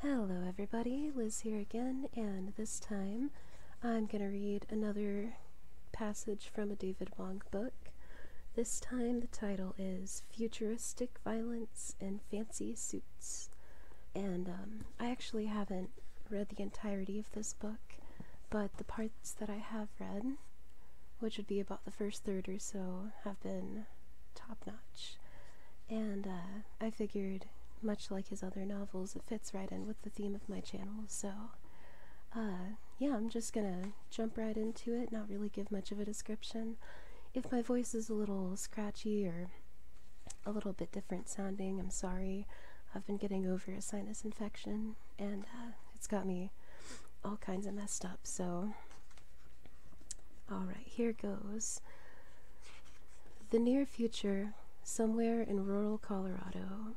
Hello everybody, Liz here again, and this time I'm going to read another passage from a David Wong book. This time the title is Futuristic Violence and Fancy Suits. And I actually haven't read the entirety of this book, but the parts that I have read, which would be about the first third or so, have been top-notch. And I figured, much like his other novels, it fits right in with the theme of my channel, so yeah, I'm just gonna jump right into it, not really give much of a description. If my voice is a little scratchy or a little bit different sounding, I'm sorry. I've been getting over a sinus infection, and it's got me all kinds of messed up, so alright, here goes. The near future, somewhere in rural Colorado.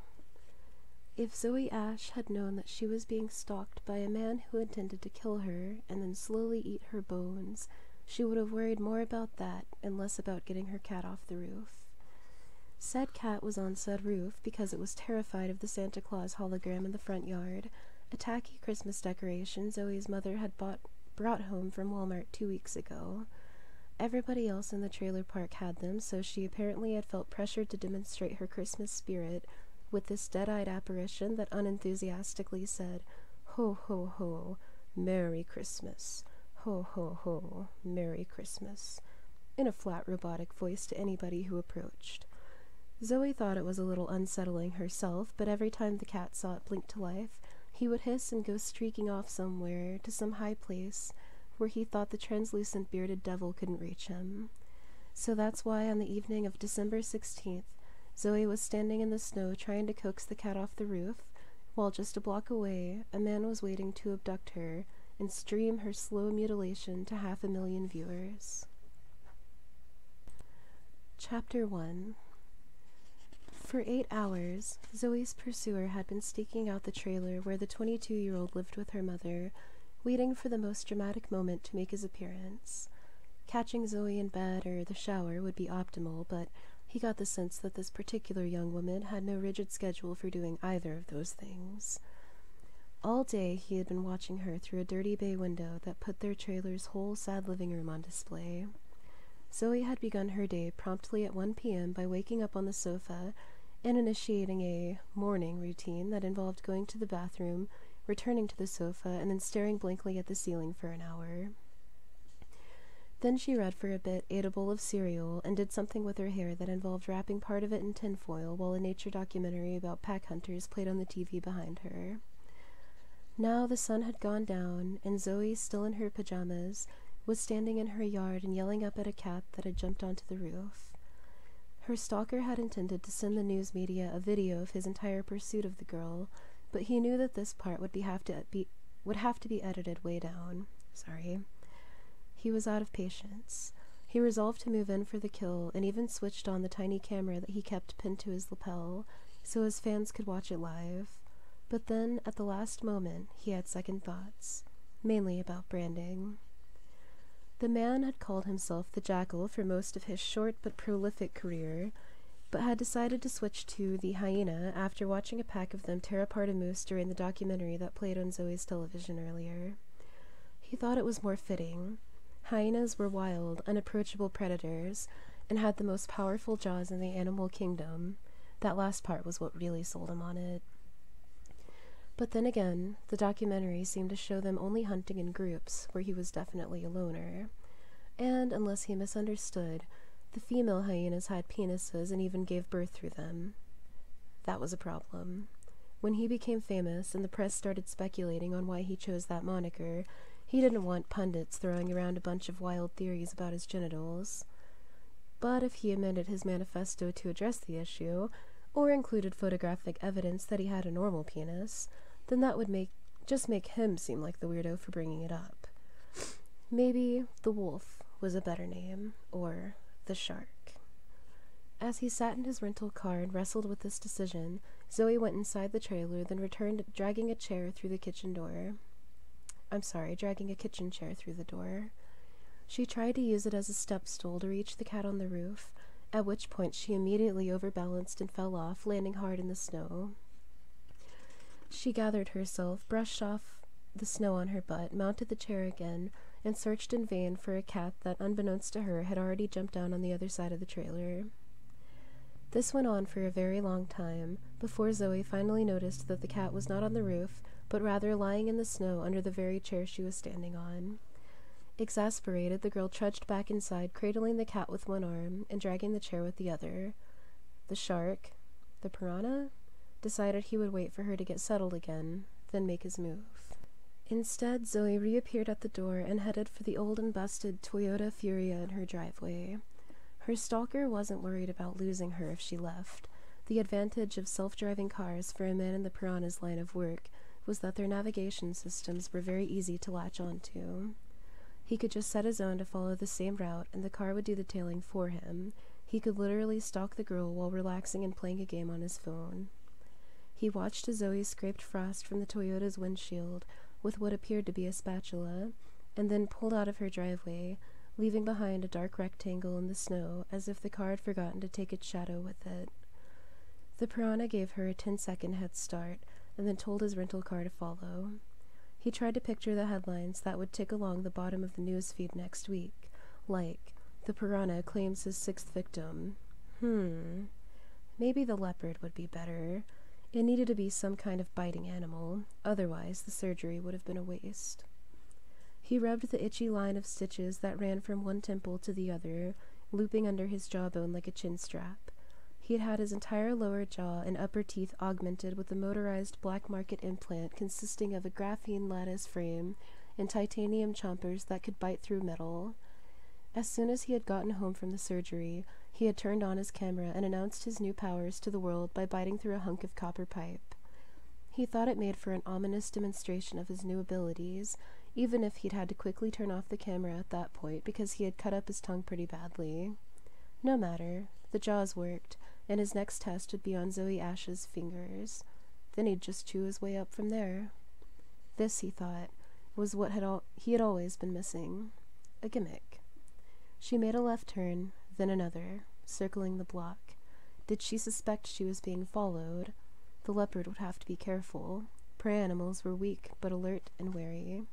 If Zoey Ash had known that she was being stalked by a man who intended to kill her and then slowly eat her bones, she would have worried more about that and less about getting her cat off the roof. Said cat was on said roof because it was terrified of the Santa Claus hologram in the front yard, a tacky Christmas decoration Zoey's mother had brought home from Walmart 2 weeks ago. Everybody else in the trailer park had them, so she apparently had felt pressured to demonstrate her Christmas spirit with this dead-eyed apparition that unenthusiastically said, "Ho, ho, ho, Merry Christmas. Ho, ho, ho, Merry Christmas," in a flat robotic voice to anybody who approached. Zoey thought it was a little unsettling herself, but every time the cat saw it blink to life, he would hiss and go streaking off somewhere to some high place where he thought the translucent bearded devil couldn't reach him. So that's why on the evening of December 16th, Zoey was standing in the snow trying to coax the cat off the roof, while just a block away, a man was waiting to abduct her and stream her slow mutilation to 500,000 viewers. Chapter 1. For 8 hours, Zoey's pursuer had been staking out the trailer where the 22-year-old lived with her mother, waiting for the most dramatic moment to make his appearance. Catching Zoey in bed or the shower would be optimal, but he got the sense that this particular young woman had no rigid schedule for doing either of those things. All day he had been watching her through a dirty bay window that put their trailer's whole sad living room on display. Zoey had begun her day promptly at 1 p.m. by waking up on the sofa and initiating a morning routine that involved going to the bathroom, returning to the sofa, and then staring blankly at the ceiling for an hour. Then she read for a bit, ate a bowl of cereal, and did something with her hair that involved wrapping part of it in tinfoil while a nature documentary about pack hunters played on the TV behind her. Now the sun had gone down, and Zoey, still in her pajamas, was standing in her yard and yelling up at a cat that had jumped onto the roof. Her stalker had intended to send the news media a video of his entire pursuit of the girl, but he knew that this part would have to be edited way down. He was out of patience. He resolved to move in for the kill and even switched on the tiny camera that he kept pinned to his lapel so his fans could watch it live. But then, at the last moment, he had second thoughts, mainly about branding. The man had called himself the Jackal for most of his short but prolific career, but had decided to switch to the Hyena after watching a pack of them tear apart a moose during the documentary that played on Zoey's television earlier. He thought it was more fitting. Hyenas were wild, unapproachable predators, and had the most powerful jaws in the animal kingdom. That last part was what really sold him on it. But then again, the documentary seemed to show them only hunting in groups, where he was definitely a loner. And, unless he misunderstood, the female hyenas had penises and even gave birth through them. That was a problem. When he became famous and the press started speculating on why he chose that moniker, he didn't want pundits throwing around a bunch of wild theories about his genitals. But if he amended his manifesto to address the issue, or included photographic evidence that he had a normal penis, then that would just make him seem like the weirdo for bringing it up. Maybe the wolf was a better name, or the shark. As he sat in his rental car and wrestled with this decision, Zoey went inside the trailer, then returned dragging a kitchen chair through the door. She tried to use it as a step stool to reach the cat on the roof, at which point she immediately overbalanced and fell off, landing hard in the snow. She gathered herself, brushed off the snow on her butt, mounted the chair again, and searched in vain for a cat that, unbeknownst to her, had already jumped down on the other side of the trailer. This went on for a very long time, before Zoey finally noticed that the cat was not on the roof, but rather lying in the snow under the very chair she was standing on. Exasperated, the girl trudged back inside, cradling the cat with one arm and dragging the chair with the other. The shark, the piranha, decided he would wait for her to get settled again, then make his move. Instead, Zoey reappeared at the door and headed for the old and busted Toyota Furia in her driveway. Her stalker wasn't worried about losing her if she left. The advantage of self-driving cars for a man in the piranha's line of work was that their navigation systems were very easy to latch onto. He could just set his own to follow the same route, and the car would do the tailing for him. He could literally stalk the girl while relaxing and playing a game on his phone. He watched as Zoey scraped frost from the Toyota's windshield with what appeared to be a spatula, and then pulled out of her driveway, leaving behind a dark rectangle in the snow as if the car had forgotten to take its shadow with it. The piranha gave her a 10-second head start, and then told his rental car to follow. He tried to picture the headlines that would tick along the bottom of the news feed next week, like, "The piranha claims his 6th victim." Maybe the leopard would be better. It needed to be some kind of biting animal, otherwise the surgery would have been a waste. He rubbed the itchy line of stitches that ran from one temple to the other, looping under his jawbone like a chin strap. He had had his entire lower jaw and upper teeth augmented with a motorized black market implant consisting of a graphene lattice frame and titanium chompers that could bite through metal. As soon as he had gotten home from the surgery, he had turned on his camera and announced his new powers to the world by biting through a hunk of copper pipe. He thought it made for an ominous demonstration of his new abilities, even if he'd had to quickly turn off the camera at that point because he had cut up his tongue pretty badly. No matter, the jaws worked, and his next test would be on Zoe Ash's fingers. Then he'd just chew his way up from there. This, he thought, was what he had always been missing. A gimmick. She made a left turn, then another, circling the block. Did she suspect she was being followed? The leopard would have to be careful. Prey animals were weak, but alert and wary.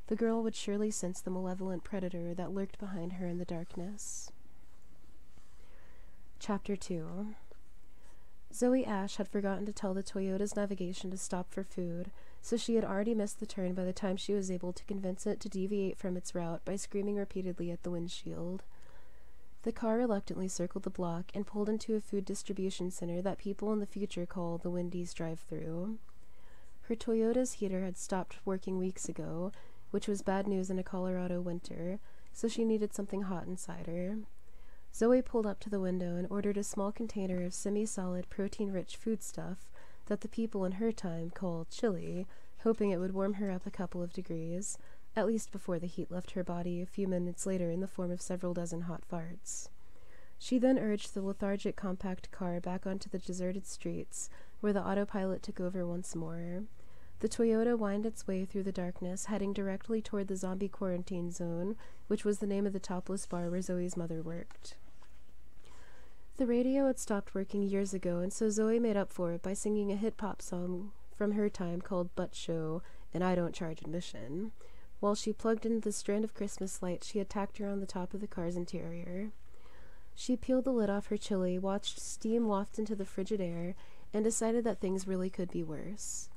The girl would surely sense the malevolent predator that lurked behind her in the darkness. Chapter 2. Zoe Ash had forgotten to tell the Toyota's navigation to stop for food, so she had already missed the turn by the time she was able to convince it to deviate from its route by screaming repeatedly at the windshield. The car reluctantly circled the block and pulled into a food distribution center that people in the future call the Wendy's drive-thru. Her Toyota's heater had stopped working weeks ago, which was bad news in a Colorado winter, so she needed something hot inside her. Zoe pulled up to the window and ordered a small container of semi-solid, protein-rich foodstuff that the people in her time called chili, hoping it would warm her up a couple of degrees, at least before the heat left her body a few minutes later in the form of several dozen hot farts. She then urged the lethargic compact car back onto the deserted streets, where the autopilot took over once more. The Toyota wound its way through the darkness, heading directly toward the zombie quarantine zone, which was the name of the topless bar where Zoe's mother worked. The radio had stopped working years ago, and so Zoe made up for it by singing a hit pop song from her time called Butt Show and I Don't Charge Admission, while she plugged in the strand of Christmas lights she had tacked around the top of the car's interior. She peeled the lid off her chili, watched steam waft into the frigid air, and decided that things really could be worse.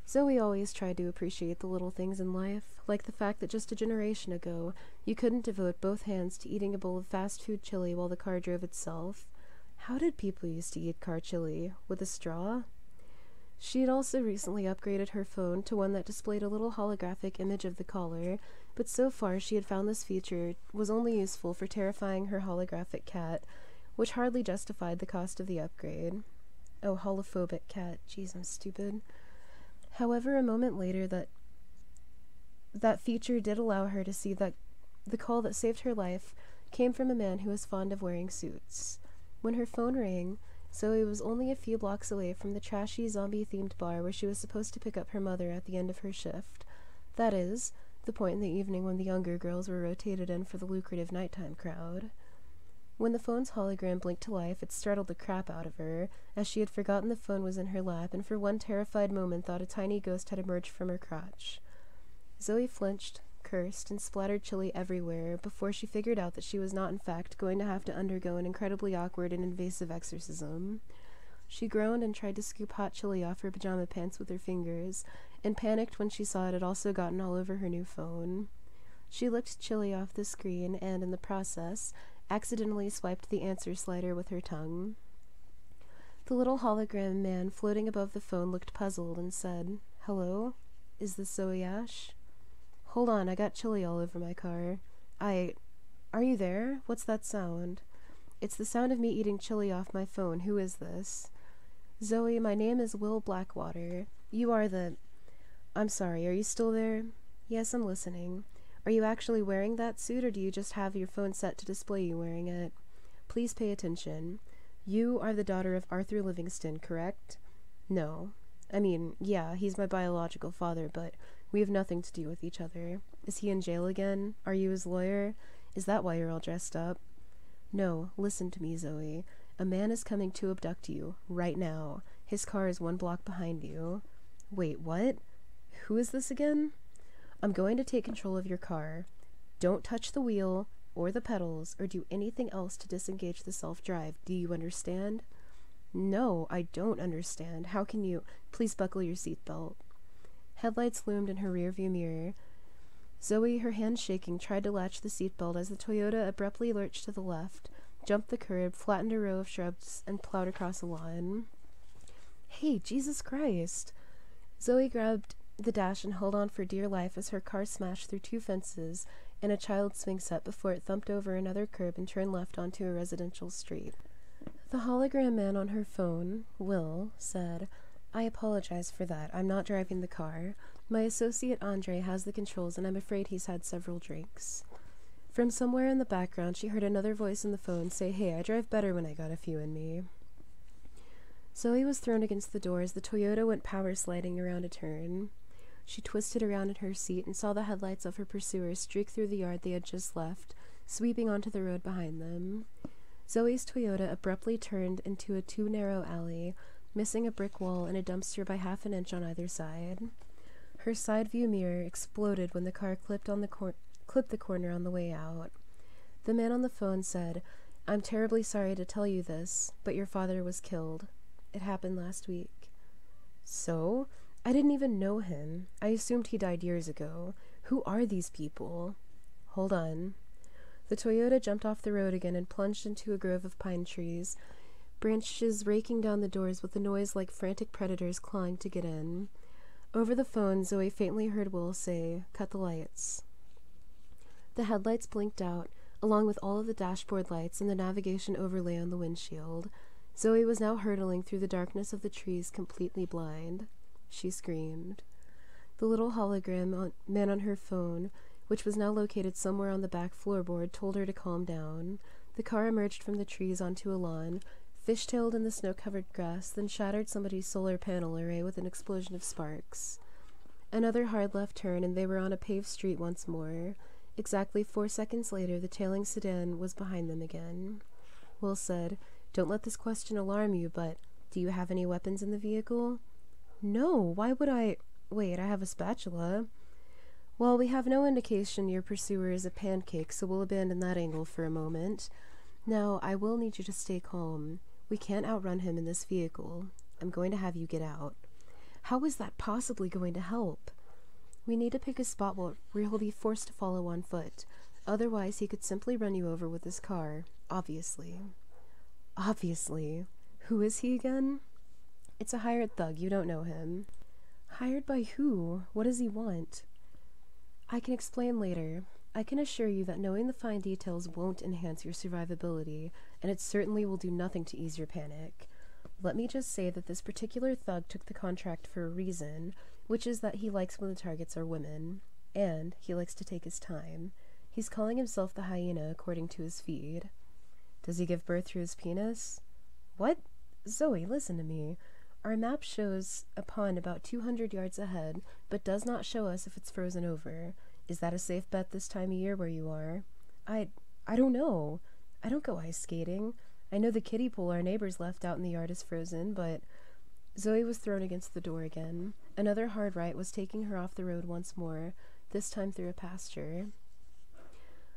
Zoe always tried to appreciate the little things in life, like the fact that just a generation ago you couldn't devote both hands to eating a bowl of fast food chili while the car drove itself. How did people used to eat car chili? With a straw? She had also recently upgraded her phone to one that displayed a little holographic image of the caller, but so far she had found this feature was only useful for terrifying her holographic cat, which hardly justified the cost of the upgrade. Oh, holophobic cat. Jeez, I'm stupid. However, a moment later that feature did allow her to see that the call that saved her life came from a man who was fond of wearing suits. When her phone rang, Zoe was only a few blocks away from the trashy zombie-themed bar where she was supposed to pick up her mother at the end of her shift. That is, the point in the evening when the younger girls were rotated in for the lucrative nighttime crowd. When the phone's hologram blinked to life, it startled the crap out of her, as she had forgotten the phone was in her lap and for one terrified moment thought a tiny ghost had emerged from her crotch. Zoey flinched, cursed, and splattered chili everywhere before she figured out that she was not in fact going to have to undergo an incredibly awkward and invasive exorcism. She groaned and tried to scoop hot chili off her pajama pants with her fingers, and panicked when she saw it had also gotten all over her new phone. She licked chili off the screen and, in the process, accidentally swiped the answer slider with her tongue. The little hologram man floating above the phone looked puzzled and said, "Hello? Is this Zoey Ash?" "Hold on, I got chili all over my car. Are you there? What's that sound?" "It's the sound of me eating chili off my phone. Who is this?" "Zoey, my name is Will Blackwater. You are the... I'm sorry, are you still there?" "Yes, I'm listening. Are you actually wearing that suit, or do you just have your phone set to display you wearing it? Please pay attention. You are the daughter of Arthur Livingston, correct?" "No. I mean, yeah, he's my biological father, but we have nothing to do with each other. Is he in jail again? Are you his lawyer? Is that why you're all dressed up?" "No, listen to me, Zoey. A man is coming to abduct you, right now. His car is 1 block behind you." "Wait, what? Who is this again?" "I'm going to take control of your car. Don't touch the wheel or the pedals or do anything else to disengage the self-drive. Do you understand?" "No, I don't understand. How can you... Please buckle your seatbelt." Headlights loomed in her rearview mirror. Zoey, her hands shaking, tried to latch the seatbelt as the Toyota abruptly lurched to the left, jumped the curb, flattened a row of shrubs, and plowed across a lawn. "Hey, Jesus Christ!" Zoey grabbed the dash and held on for dear life as her car smashed through 2 fences and a child's swing set before it thumped over another curb and turned left onto a residential street. The hologram man on her phone, Will, said, "I apologize for that. I'm not driving the car. My associate Andre has the controls and I'm afraid he's had several drinks." From somewhere in the background she heard another voice in the phone say, "Hey, I drive better when I got a few in me." Zoey was thrown against the door as the Toyota went power sliding around a turn. She twisted around in her seat and saw the headlights of her pursuer streak through the yard they had just left, sweeping onto the road behind them. Zoe's Toyota abruptly turned into a too narrow alley, missing a brick wall and a dumpster by half an inch on either side. Her side view mirror exploded when the car clipped the corner on the way out. The man on the phone said, "I'm terribly sorry to tell you this, but your father was killed. It happened last week." "So? I didn't even know him. I assumed he died years ago. Who are these people?" "Hold on." The Toyota jumped off the road again and plunged into a grove of pine trees, branches raking down the doors with a noise like frantic predators clawing to get in. Over the phone, Zoey faintly heard Will say, "Cut the lights." The headlights blinked out, along with all of the dashboard lights and the navigation overlay on the windshield. Zoey was now hurtling through the darkness of the trees, completely blind. She screamed. The little hologram man on her phone, which was now located somewhere on the back floorboard, told her to calm down. The car emerged from the trees onto a lawn, fishtailed in the snow-covered grass, then shattered somebody's solar panel array with an explosion of sparks. Another hard left turn, and they were on a paved street once more. Exactly 4 seconds later, the tailing sedan was behind them again. Will said, "Don't let this question alarm you, but do you have any weapons in the vehicle?" "No, why would I... Wait, I have a spatula." "Well, we have no indication your pursuer is a pancake, so we'll abandon that angle for a moment. Now, I will need you to stay calm. We can't outrun him in this vehicle. I'm going to have you get out." "How is that possibly going to help?" "We need to pick a spot where he'll be forced to follow on foot. Otherwise, he could simply run you over with his car. Obviously." "Obviously? Who is he again?" "It's a hired thug. You don't know him." "Hired by who? What does he want?" "I can explain later. I can assure you that knowing the fine details won't enhance your survivability, and it certainly will do nothing to ease your panic. Let me just say that this particular thug took the contract for a reason, which is that he likes when the targets are women. And he likes to take his time. He's calling himself the hyena, according to his feed." "Does he give birth through his penis?" "What? Zoey, listen to me. Our map shows a pond about 200 yards ahead, but does not show us if it's frozen over. Is that a safe bet this time of year where you are?" I don't know. I don't go ice skating. I know the kiddie pool our neighbors left out in the yard is frozen, but Zoe was thrown against the door again. Another hard right was taking her off the road once more, this time through a pasture.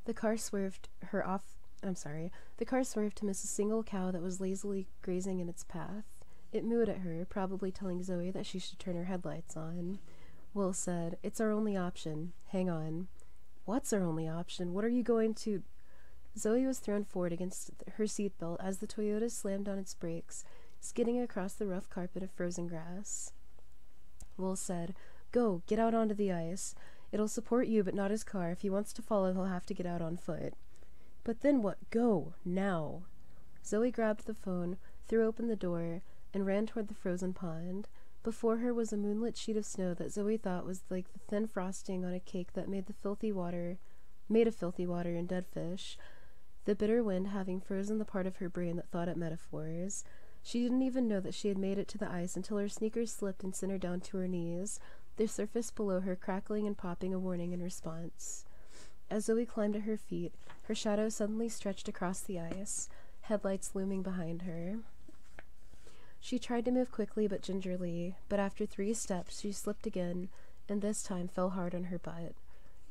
The car swerved to miss a single cow that was lazily grazing in its path. It mooed at her, probably telling Zoe that she should turn her headlights on. Will said, "It's our only option. Hang on." "What's our only option? What are you going to—" Zoe was thrown forward against her seatbelt as the Toyota slammed on its brakes, skidding across the rough carpet of frozen grass. Will said, "Go, get out onto the ice. It'll support you, but not his car. If he wants to follow, he'll have to get out on foot." "But then what? Go, now." Zoe grabbed the phone, threw open the door, and ran toward the frozen pond. Before her was a moonlit sheet of snow that Zoe thought was like the thin frosting on a cake that made of filthy water and dead fish, the bitter wind having frozen the part of her brain that thought it metaphors. She didn't even know that she had made it to the ice until her sneakers slipped and sent her down to her knees, the surface below her crackling and popping a warning in response. As Zoe climbed to her feet, her shadow suddenly stretched across the ice, headlights looming behind her. She tried to move quickly but gingerly, but after 3 steps she slipped again, and this time fell hard on her butt.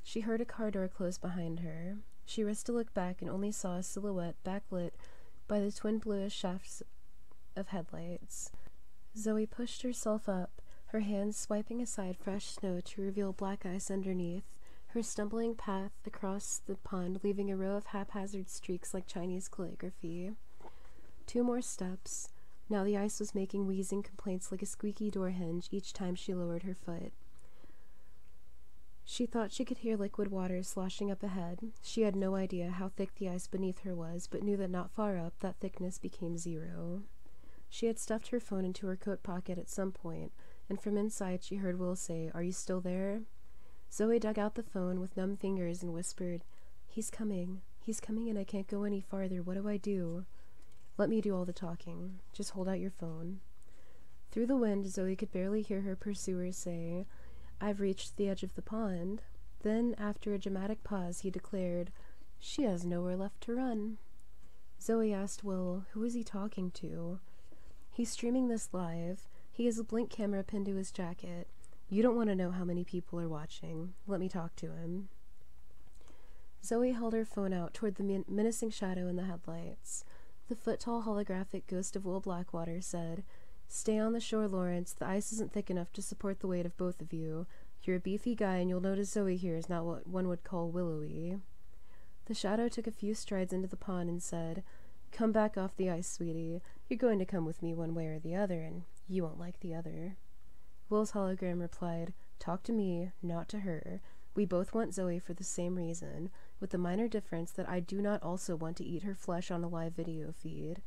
She heard a car door close behind her. She risked to look back and only saw a silhouette backlit by the twin bluish shafts of headlights. Zoe pushed herself up, her hands swiping aside fresh snow to reveal black ice underneath, her stumbling path across the pond leaving a row of haphazard streaks like Chinese calligraphy. 2 more steps. Now the ice was making wheezing complaints like a squeaky door hinge each time she lowered her foot. She thought she could hear liquid water sloshing up ahead. She had no idea how thick the ice beneath her was, but knew that not far up that thickness became 0. She had stuffed her phone into her coat pocket at some point, and from inside she heard Will say, "Are you still there?" Zoe dug out the phone with numb fingers and whispered, He's coming and I can't go any farther. What do I do?" "Let me do all the talking. Just hold out your phone." Through the wind, Zoe could barely hear her pursuer say, "I've reached the edge of the pond." Then, after a dramatic pause, he declared, "She has nowhere left to run." Zoe asked Will, who is he talking to? "He's streaming this live. He has a blink camera pinned to his jacket. You don't want to know how many people are watching. Let me talk to him." Zoe held her phone out toward the menacing shadow in the headlights. The foot-tall holographic ghost of Will Blackwater said, "Stay on the shore, Lawrence. The ice isn't thick enough to support the weight of both of you. You're a beefy guy, and you'll notice Zoe here is not what one would call willowy." The shadow took a few strides into the pond and said, "Come back off the ice, sweetie. You're going to come with me one way or the other, and you won't like the other." Will's hologram replied, "Talk to me, not to her. We both want Zoe for the same reason, with the minor difference that I do not also want to eat her flesh on a live video feed.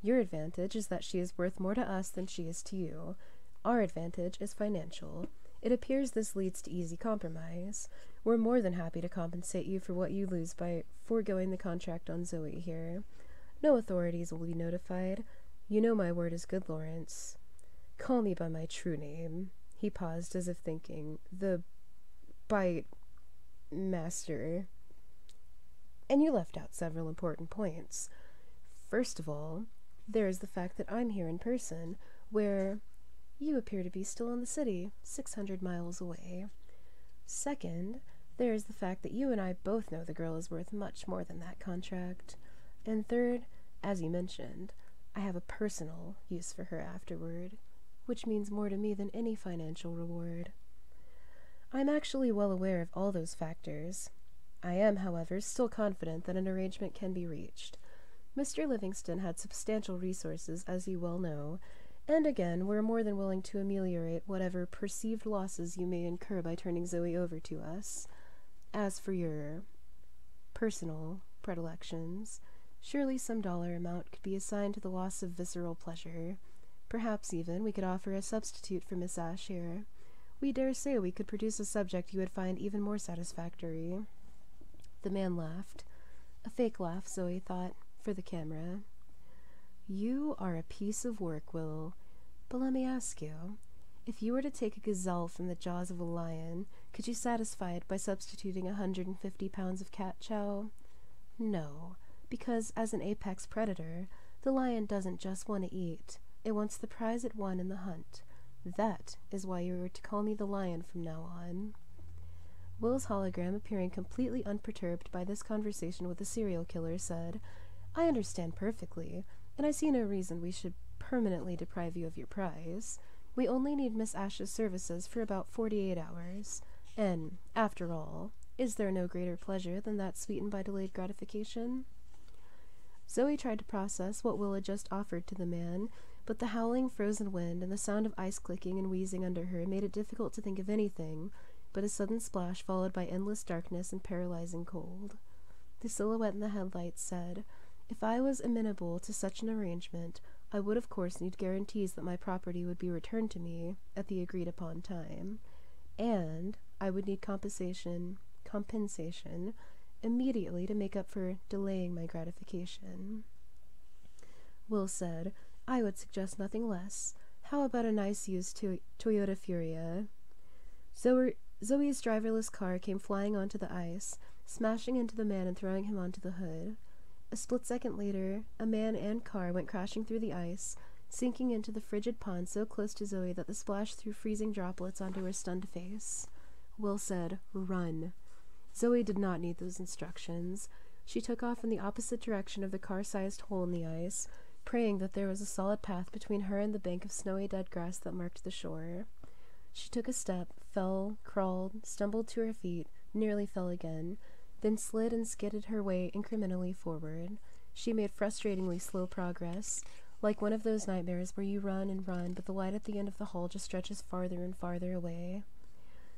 Your advantage is that she is worth more to us than she is to you. Our advantage is financial. It appears this leads to easy compromise. We're more than happy to compensate you for what you lose by foregoing the contract on Zoe here. No authorities will be notified. You know my word is good, Lawrence. Call me by my true name." He paused as if thinking. "The Bite Master." "And you left out several important points. First of all, there is the fact that I'm here in person, where you appear to be still in the city, 600 miles away. Second, there is the fact that you and I both know the girl is worth much more than that contract. And third, as you mentioned, I have a personal use for her afterward, which means more to me than any financial reward. I'm actually well aware of all those factors. I am, however, still confident that an arrangement can be reached. Mr. Livingston had substantial resources, as you well know, and again, we're more than willing to ameliorate whatever perceived losses you may incur by turning Zoe over to us. As for your personal predilections, surely some dollar amount could be assigned to the loss of visceral pleasure. Perhaps even we could offer a substitute for Miss Ashe here. We dare say we could produce a subject you would find even more satisfactory." The man laughed. A fake laugh, Zoe thought, for the camera. "You are a piece of work, Will. But let me ask you, if you were to take a gazelle from the jaws of a lion, could you satisfy it by substituting 150 pounds of cat chow? No. Because as an apex predator, the lion doesn't just want to eat. It wants the prize it won in the hunt. That is why you are to call me the lion from now on. Will's hologram, appearing completely unperturbed by this conversation with the serial killer, said, I understand perfectly, and I see no reason we should permanently deprive you of your prize. We only need Miss Ash's services for about 48 hours. And, after all, is there no greater pleasure than that sweetened by delayed gratification? Zoe tried to process what Will had just offered to the man, but the howling frozen wind and the sound of ice clicking and wheezing under her made it difficult to think of anything but a sudden splash followed by endless darkness and paralyzing cold. The silhouette in the headlights said, If I was amenable to such an arrangement, I would of course need guarantees that my property would be returned to me at the agreed-upon time, and I would need compensation immediately to make up for delaying my gratification. Will said, I would suggest nothing less. How about a nice used Toyota Furia? Zoe's driverless car came flying onto the ice, smashing into the man and throwing him onto the hood. A split second later, a man and car went crashing through the ice, sinking into the frigid pond so close to Zoe that the splash threw freezing droplets onto her stunned face. Will said, Run. Zoe did not need those instructions. She took off in the opposite direction of the car-sized hole in the ice, praying that there was a solid path between her and the bank of snowy dead grass that marked the shore. She took a step, fell, crawled, stumbled to her feet, nearly fell again, then slid and skidded her way incrementally forward. She made frustratingly slow progress, like one of those nightmares where you run and run, but the light at the end of the hall just stretches farther and farther away.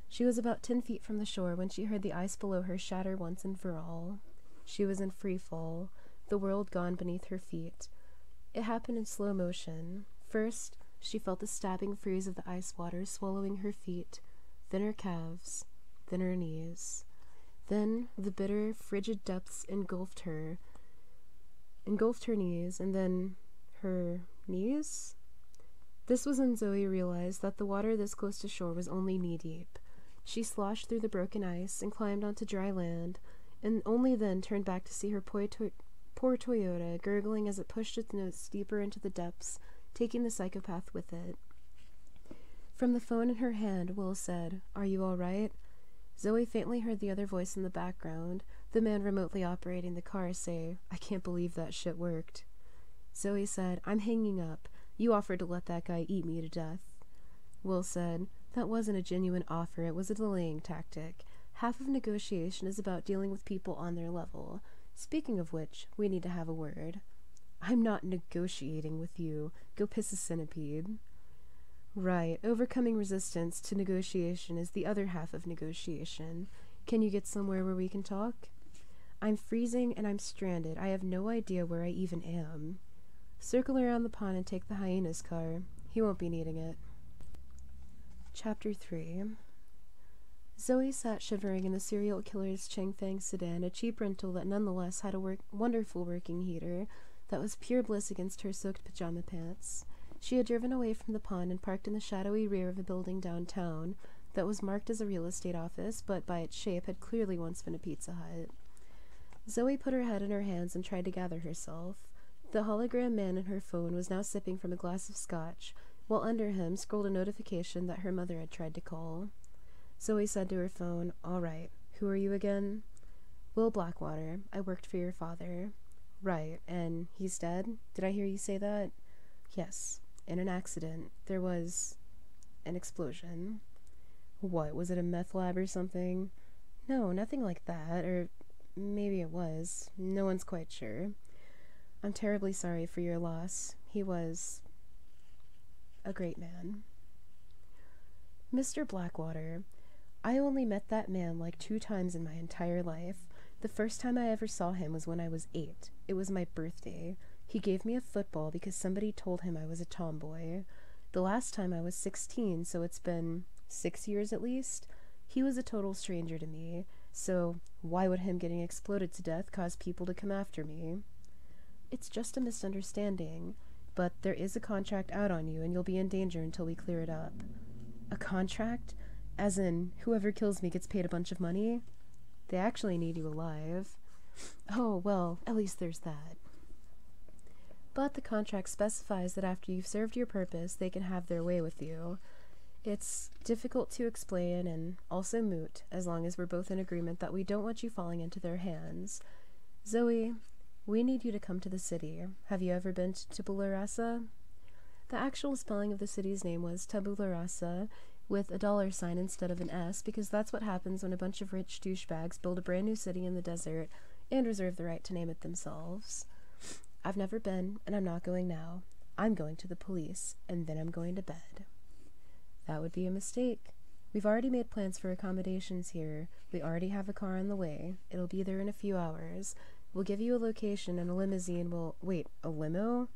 She was about 10 feet from the shore when she heard the ice below her shatter once and for all. She was in free fall, the world gone beneath her feet. It happened in slow motion. First, she felt the stabbing freeze of the ice water swallowing her feet, then her calves, then her knees. Then the bitter, frigid depths engulfed her knees, and then her knees? This was when Zoe realized that the water this close to shore was only knee-deep. She sloshed through the broken ice and climbed onto dry land, and only then turned back to see her poor Toyota gurgling as it pushed its nose deeper into the depths, taking the psychopath with it. From the phone in her hand, Will said, Are you all right? Zoe faintly heard the other voice in the background, the man remotely operating the car, say, I can't believe that shit worked. Zoe said, I'm hanging up. You offered to let that guy eat me to death. Will said, That wasn't a genuine offer, it was a delaying tactic. Half of negotiation is about dealing with people on their level. Speaking of which, we need to have a word. I'm not negotiating with you. Go piss a centipede. Right, overcoming resistance to negotiation is the other half of negotiation. Can you get somewhere where we can talk? I'm freezing and I'm stranded. I have no idea where I even am. Circle around the pond and take the hyena's car. He won't be needing it. Chapter 3. Zoe sat shivering in the serial killer's Changfang sedan, a cheap rental that nonetheless had a wonderful working heater that was pure bliss against her soaked pajama pants. She had driven away from the pond and parked in the shadowy rear of a building downtown that was marked as a real estate office, but by its shape had clearly once been a Pizza Hut. Zoe put her head in her hands and tried to gather herself. The hologram man in her phone was now sipping from a glass of scotch, while under him scrolled a notification that her mother had tried to call. Zoe said to her phone, All right, who are you again? Will Blackwater. I worked for your father. Right, and he's dead? Did I hear you say that? Yes. In an accident. There was an explosion. What, was it a meth lab or something? No, nothing like that, or maybe it was. No one's quite sure. I'm terribly sorry for your loss. He was a great man. Mr. Blackwater, I only met that man like 2 times in my entire life. The first time I ever saw him was when I was 8. It was my birthday. He gave me a football because somebody told him I was a tomboy. The last time I was 16, so it's been 6 years at least. He was a total stranger to me, so why would him getting exploded to death cause people to come after me? It's just a misunderstanding, but there is a contract out on you and you'll be in danger until we clear it up. A contract? As in, whoever kills me gets paid a bunch of money? They actually need you alive. Oh, well, at least there's that. But the contract specifies that after you've served your purpose, they can have their way with you. It's difficult to explain and also moot, as long as we're both in agreement that we don't want you falling into their hands. Zoey, we need you to come to the city. Have you ever been to Tabula Rasa? The actual spelling of the city's name was Tabula Rasa, with a $sign instead of an S, because that's what happens when a bunch of rich douchebags build a brand new city in the desert and reserve the right to name it themselves. I've never been, and I'm not going now. I'm going to the police, and then I'm going to bed. That would be a mistake. We've already made plans for accommodations here. We already have a car on the way. It'll be there in a few hours. We'll give you a location, and a limousine will— Wait, a limo?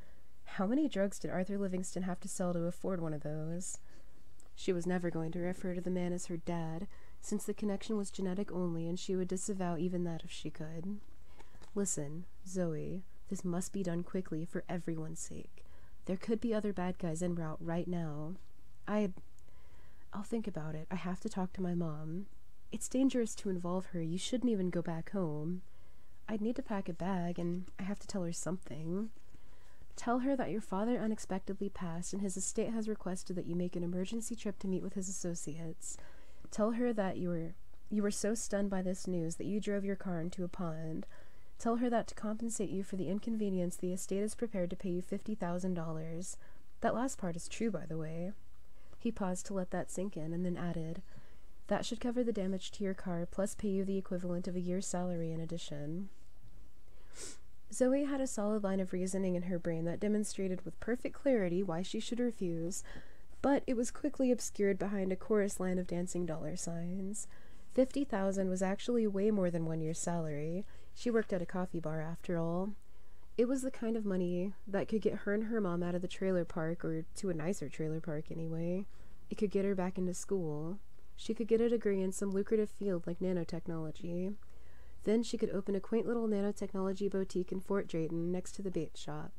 How many drugs did Arthur Livingston have to sell to afford one of those? She was never going to refer to the man as her dad, since the connection was genetic only, and she would disavow even that if she could. Listen, Zoey, this must be done quickly for everyone's sake. There could be other bad guys en route right now. I'll think about it. I have to talk to my mom. It's dangerous to involve her. You shouldn't even go back home. I'd need to pack a bag, and I have to tell her something. Tell her that your father unexpectedly passed, and his estate has requested that you make an emergency trip to meet with his associates. Tell her that you were so stunned by this news that you drove your car into a pond. Tell her that to compensate you for the inconvenience, the estate is prepared to pay you $50,000. That last part is true, by the way. He paused to let that sink in, and then added, that should cover the damage to your car, plus pay you the equivalent of a year's salary in addition. Zoey had a solid line of reasoning in her brain that demonstrated with perfect clarity why she should refuse, but it was quickly obscured behind a chorus line of dancing $signs. $50,000 was actually way more than 1 year's salary. She worked at a coffee bar, after all. It was the kind of money that could get her and her mom out of the trailer park, or to a nicer trailer park anyway. It could get her back into school. She could get a degree in some lucrative field like nanotechnology. Then she could open a quaint little nanotechnology boutique in Fort Drayton next to the bait shop.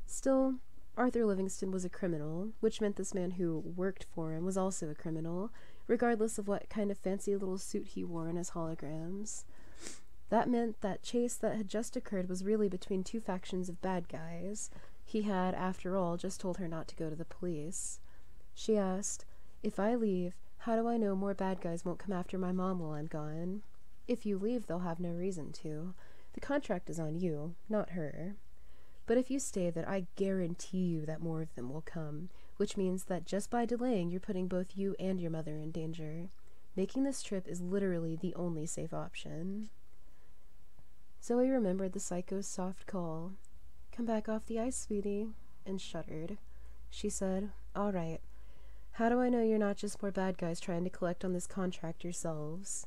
Still, Arthur Livingston was a criminal, which meant this man who worked for him was also a criminal, regardless of what kind of fancy little suit he wore in his holograms. That meant that chase that had just occurred was really between two factions of bad guys. He had, after all, just told her not to go to the police. She asked, if I leave, how do I know more bad guys won't come after my mom while I'm gone? If you leave, they'll have no reason to. The contract is on you, not her. But if you stay, then I guarantee you that more of them will come, which means that just by delaying, you're putting both you and your mother in danger. Making this trip is literally the only safe option. Zoey remembered the psycho's soft call. Come back off the ice, sweetie, and shuddered. She said, all right. How do I know you're not just more bad guys trying to collect on this contract yourselves?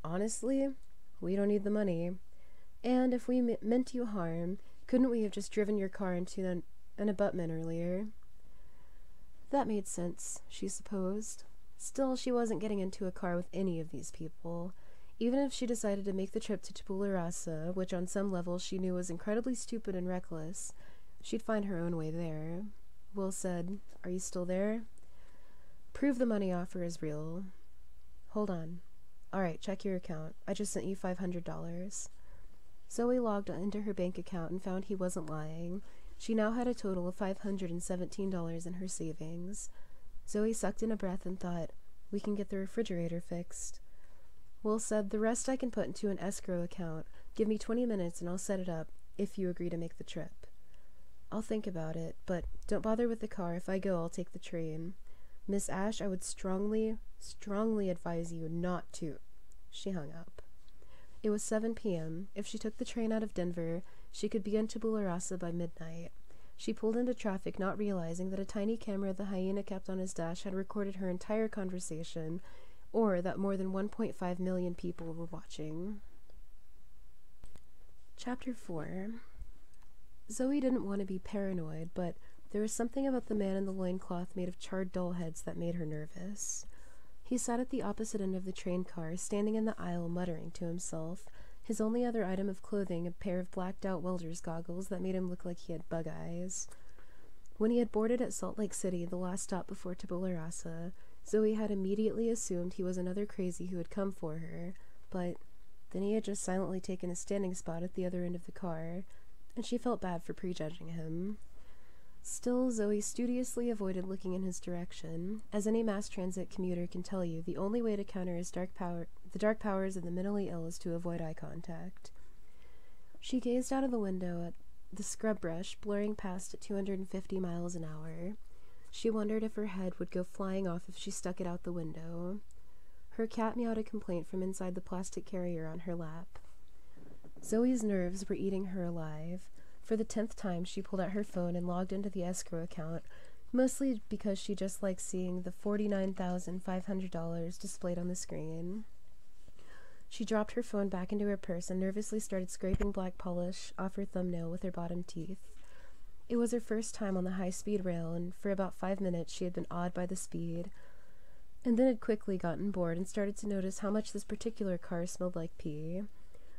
Honestly, we don't need the money. And if we meant you harm, couldn't we have just driven your car into an abutment earlier? That made sense, she supposed. Still, she wasn't getting into a car with any of these people. Even if she decided to make the trip to Tabula Rasa, which on some level she knew was incredibly stupid and reckless, she'd find her own way there. Will said, are you still there? Prove the money offer is real. Hold on. Alright, check your account. I just sent you $500. Zoey logged into her bank account and found he wasn't lying. She now had a total of $517 in her savings. Zoey sucked in a breath and thought, we can get the refrigerator fixed. Will said, the rest I can put into an escrow account. Give me 20 minutes and I'll set it up, if you agree to make the trip. I'll think about it, but don't bother with the car. If I go, I'll take the train. Miss Ash, I would strongly advise you not to. She hung up. It was 7 p.m. If she took the train out of Denver, she could be in Tabula Rasa by midnight. She pulled into traffic, not realizing that a tiny camera the hyena kept on his dash had recorded her entire conversation, or that more than 1.5 million people were watching. Chapter 4. Zoey didn't want to be paranoid, but there was something about the man in the loincloth made of charred doll heads that made her nervous. He sat at the opposite end of the train car, standing in the aisle, muttering to himself, his only other item of clothing a pair of blacked-out welder's goggles that made him look like he had bug eyes. When he had boarded at Salt Lake City, the last stop before Tabula Rasa, Zoey had immediately assumed he was another crazy who had come for her, but Then he had just silently taken a standing spot at the other end of the car, and she felt bad for prejudging him. Still, Zoey studiously avoided looking in his direction. As any mass transit commuter can tell you, the only way to counter the dark powers of the mentally ill is to avoid eye contact. She gazed out of the window at the scrub brush blurring past at 250 miles an hour. She wondered if her head would go flying off if she stuck it out the window. Her cat meowed a complaint from inside the plastic carrier on her lap. Zoey's nerves were eating her alive. For the 10th time, she pulled out her phone and logged into the escrow account, mostly because she just liked seeing the $49,500 displayed on the screen. She dropped her phone back into her purse and nervously started scraping black polish off her thumbnail with her bottom teeth. It was her first time on the high-speed rail, and for about 5 minutes she had been awed by the speed, and then had quickly gotten bored and started to notice how much this particular car smelled like pee.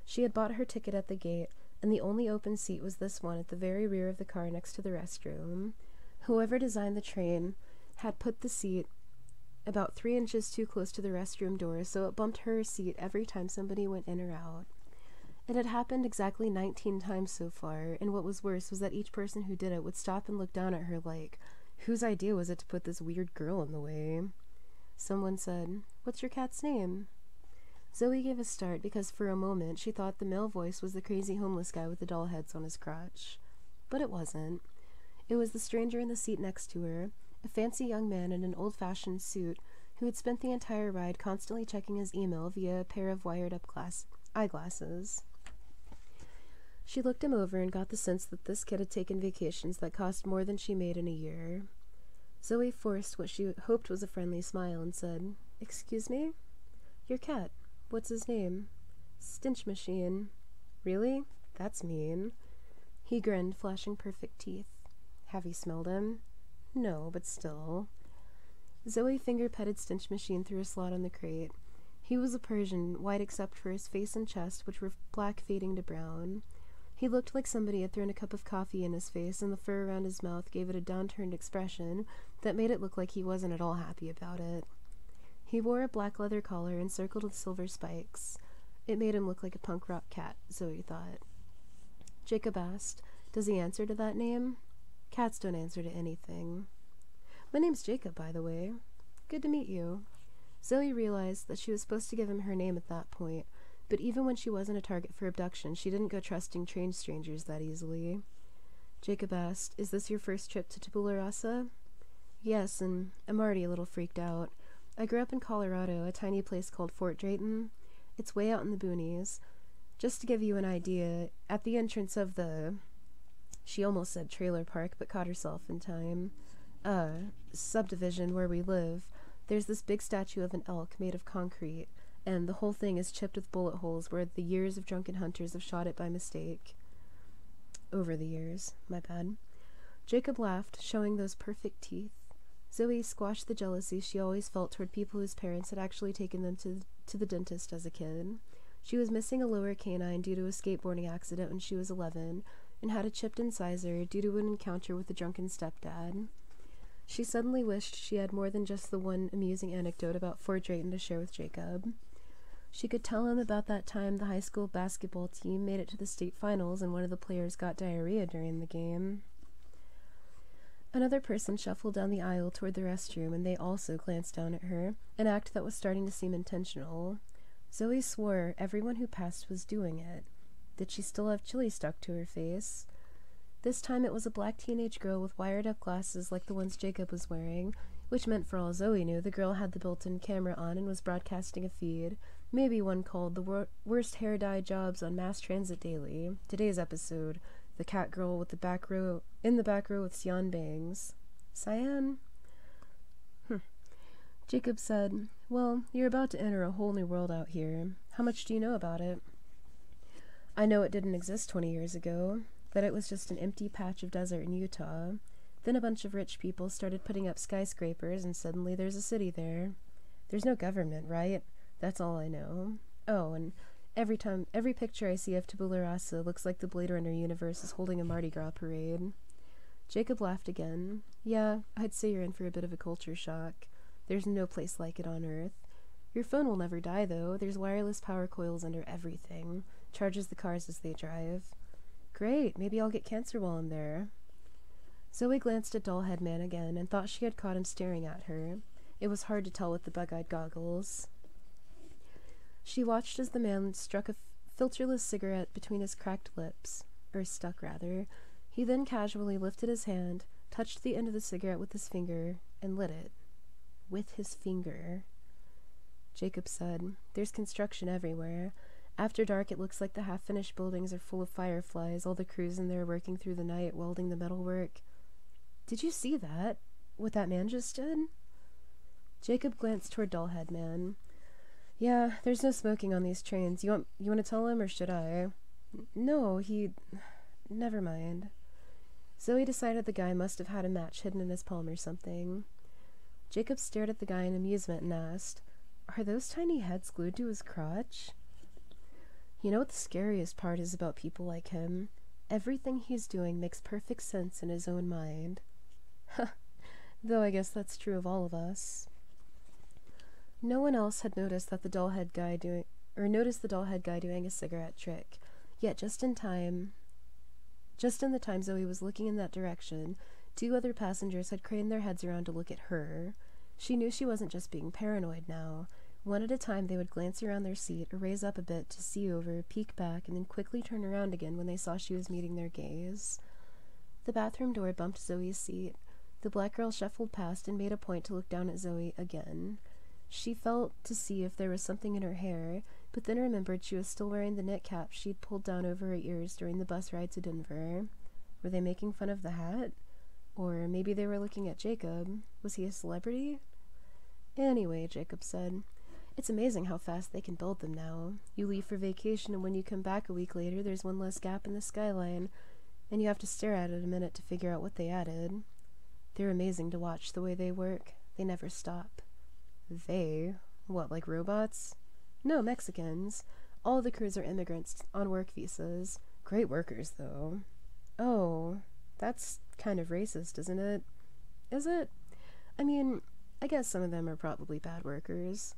She had bought her ticket at the gate, and the only open seat was this one at the very rear of the car next to the restroom. Whoever designed the train had put the seat about 3 inches too close to the restroom door, so it bumped her seat every time somebody went in or out. It had happened exactly 19 times so far, and what was worse was that each person who did it would stop and look down at her like, whose idea was it to put this weird girl in the way? Someone said, "What's your cat's name?" Zoey gave a start because for a moment she thought the male voice was the crazy homeless guy with the doll heads on his crotch. But it wasn't. It was the stranger in the seat next to her, a fancy young man in an old-fashioned suit who had spent the entire ride constantly checking his email via a pair of wired-up eyeglasses. She looked him over and got the sense that this kid had taken vacations that cost more than she made in a year. Zoey forced what she hoped was a friendly smile and said, "Excuse me? Your cat. What's his name?" "Stench Machine." "Really? That's mean." He grinned, flashing perfect teeth. "Have you smelled him?" "No, but still." Zoey finger-petted Stench Machine through a slot on the crate. He was a Persian, white except for his face and chest, which were black fading to brown. He looked like somebody had thrown a cup of coffee in his face, and the fur around his mouth gave it a downturned expression that made it look like he wasn't at all happy about it. He wore a black leather collar encircled with silver spikes. It made him look like a punk rock cat, Zoey thought. Jacob asked, "Does he answer to that name?" "Cats don't answer to anything." "My name's Jacob, by the way." "Good to meet you." Zoey realized that she was supposed to give him her name at that point, but even when she wasn't a target for abduction, she didn't go trusting trained strangers that easily. Jacob asked, "Is this your first trip to Tabula Rasa?" "Yes, and I'm already a little freaked out. I grew up in Colorado, a tiny place called Fort Drayton. It's way out in the boonies. Just to give you an idea, at the entrance of the—" she almost said trailer park, but caught herself in time. "Subdivision where we live, there's this big statue of an elk made of concrete, and the whole thing is chipped with bullet holes where the years of drunken hunters have shot it by mistake." "Over the years, my bad." Jacob laughed, showing those perfect teeth. Zoey squashed the jealousy she always felt toward people whose parents had actually taken them to the dentist as a kid. She was missing a lower canine due to a skateboarding accident when she was 11, and had a chipped incisor due to an encounter with a drunken stepdad. She suddenly wished she had more than just the one amusing anecdote about Fort Drayton to share with Jacob. She could tell him about that time the high school basketball team made it to the state finals and one of the players got diarrhea during the game. Another person shuffled down the aisle toward the restroom, and they also glanced down at her, an act that was starting to seem intentional. Zoey swore everyone who passed was doing it. Did she still have chili stuck to her face? This time it was a black teenage girl with wired-up glasses like the ones Jacob was wearing, which meant for all Zoey knew the girl had the built-in camera on and was broadcasting a feed, maybe one called "The Worst Hair Dye Jobs on Mass Transit Daily." Today's episode, "The Cat Girl with the back row with cyan bangs." Cyan? Jacob said, "Well, you're about to enter a whole new world out here. How much do you know about it?" "I know it didn't exist 20 years ago, that it was just an empty patch of desert in Utah. Then a bunch of rich people started putting up skyscrapers, and suddenly there's a city there. There's no government, right? That's all I know. Oh, and every picture I see of Tabula Rasa looks like the Blade Runner universe is holding a Mardi Gras parade." Jacob laughed again. "Yeah, I'd say you're in for a bit of a culture shock. There's no place like it on Earth. Your phone will never die, though. There's wireless power coils under everything. Charges the cars as they drive. Great, maybe I'll get cancer while I'm there. Zoe glanced at Dollhead Man again and thought she had caught him staring at her. It was hard to tell with the bug-eyed goggles. She watched as the man struck a filterless cigarette between his cracked lips. Or stuck, rather. He then casually lifted his hand, touched the end of the cigarette with his finger, and lit it. With his finger. Jacob said, "There's construction everywhere. After dark, it looks like the half-finished buildings are full of fireflies, all the crews in there working through the night, welding the metalwork." "Did you see that? What that man just did?" Jacob glanced toward Dollhead Man. "Yeah, there's no smoking on these trains. You want to tell him, or should I?" "No, Never mind." Zoe decided the guy must have had a match hidden in his palm or something. Jacob stared at the guy in amusement and asked, "Are those tiny heads glued to his crotch?" You know what the scariest part is about people like him? Everything he's doing makes perfect sense in his own mind. Though I guess that's true of all of us. No one else had noticed the dollhead guy doing a cigarette trick. Yet just in the time Zoe was looking in that direction, 2 other passengers had craned their heads around to look at her. She knew she wasn't just being paranoid now. One at a time they would glance around their seat or raise up a bit to see over, peek back, and then quickly turn around again when they saw she was meeting their gaze. The bathroom door bumped Zoe's seat. The black girl shuffled past and made a point to look down at Zoe again. She felt to see if there was something in her hair, but then remembered she was still wearing the knit cap she'd pulled down over her ears during the bus ride to Denver. Were they making fun of the hat? Or maybe they were looking at Jacob. Was he a celebrity? Anyway, Jacob said, "It's amazing how fast they can build them now. You leave for vacation, and when you come back a week later, there's one less gap in the skyline, and you have to stare at it a minute to figure out what they added. They're amazing to watch the way they work. They never stop." "They? What, like robots?" "No, Mexicans. All the crews are immigrants on work visas. Great workers, though." "Oh, that's kind of racist, isn't it?" "Is it? I mean, I guess some of them are probably bad workers.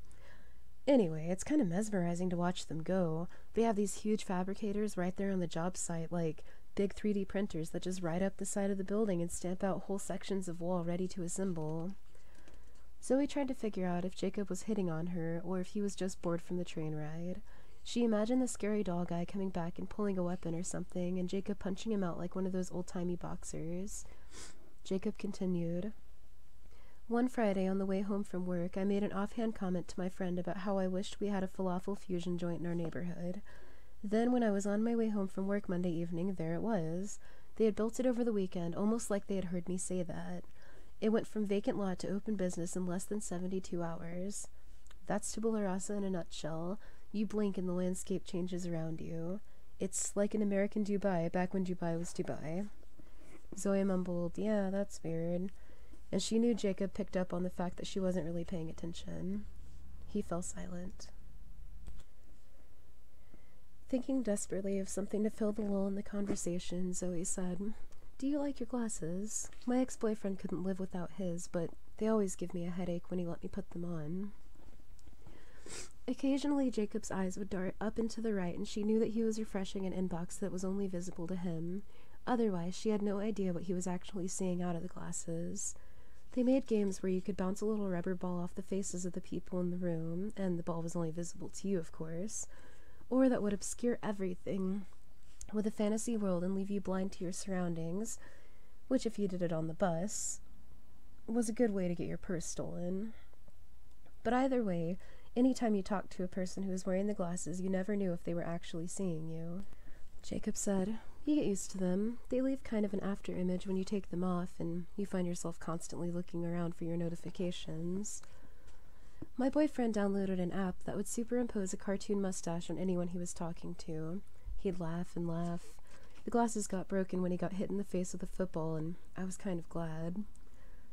Anyway, it's kind of mesmerizing to watch them go. They have these huge fabricators right there on the job site, like big 3D printers that just ride up the side of the building and stamp out whole sections of wall ready to assemble." Zoe tried to figure out if Jacob was hitting on her or if he was just bored from the train ride. She imagined the scary doll guy coming back and pulling a weapon or something, and Jacob punching him out like one of those old-timey boxers. Jacob continued. "One Friday on the way home from work, I made an offhand comment to my friend about how I wished we had a falafel fusion joint in our neighborhood. Then when I was on my way home from work Monday evening, there it was. They had built it over the weekend, almost like they had heard me say that. It went from vacant lot to open business in less than 72 hours. That's tabula rasa in a nutshell. You blink and the landscape changes around you. It's like an American Dubai, back when Dubai was Dubai." Zoe mumbled, "Yeah, that's weird." And she knew Jacob picked up on the fact that she wasn't really paying attention. He fell silent. Thinking desperately of something to fill the lull in the conversation, Zoe said, "Do you like your glasses? My ex-boyfriend couldn't live without his, but they always give me a headache when he let me put them on." Occasionally, Jacob's eyes would dart up and to the right, and she knew that he was refreshing an inbox that was only visible to him. Otherwise, she had no idea what he was actually seeing out of the glasses. They made games where you could bounce a little rubber ball off the faces of the people in the room, and the ball was only visible to you, of course, or that would obscure everything with a fantasy world and leave you blind to your surroundings, which, if you did it on the bus, was a good way to get your purse stolen. But either way, anytime you talked to a person who was wearing the glasses, you never knew if they were actually seeing you. Jacob said, "You get used to them. They leave kind of an after-image when you take them off, and you find yourself constantly looking around for your notifications. My boyfriend downloaded an app that would superimpose a cartoon mustache on anyone he was talking to. He'd laugh and laugh. The glasses got broken when he got hit in the face with a football, and I was kind of glad."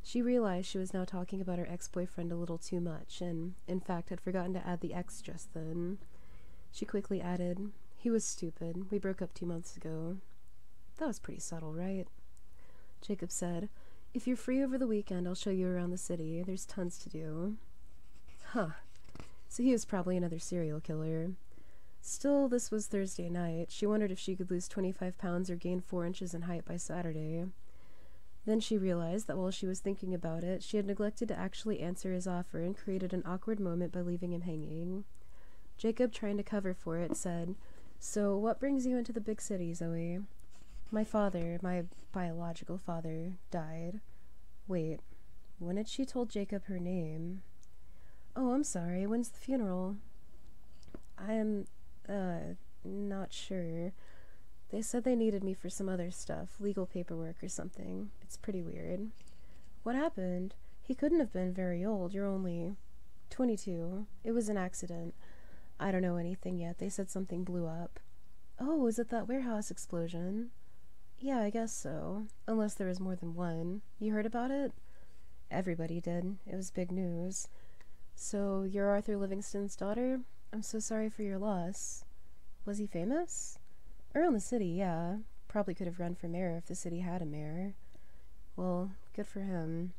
She realized she was now talking about her ex-boyfriend a little too much, and, in fact, had forgotten to add the X just then. She quickly added, "He was stupid. We broke up 2 months ago." "That was pretty subtle, right?" Jacob said, "If you're free over the weekend, I'll show you around the city. There's tons to do." "Huh." so he was probably another serial killer. Still, this was Thursday night. She wondered if she could lose 25 pounds or gain 4 inches in height by Saturday. Then she realized that while she was thinking about it, she had neglected to actually answer his offer and created an awkward moment by leaving him hanging. Jacob, trying to cover for it, said, "So, what brings you into the big city, Zoey?" "My father, my biological father, died." Wait, when had she told Jacob her name? "Oh, I'm sorry, when's the funeral?" "I'm, not sure. They said they needed me for some other stuff, legal paperwork or something. It's pretty weird." "What happened? He couldn't have been very old. You're only 22. It was an accident. I don't know anything yet. They said something blew up." "Oh, is it that warehouse explosion?" "Yeah, I guess so. Unless there was more than one. You heard about it?" "Everybody did. It was big news." "So, you're Arthur Livingston's daughter? I'm so sorry for your loss." "Was he famous?" "Around the city, yeah. Probably could have run for mayor if the city had a mayor." "Well, good for him."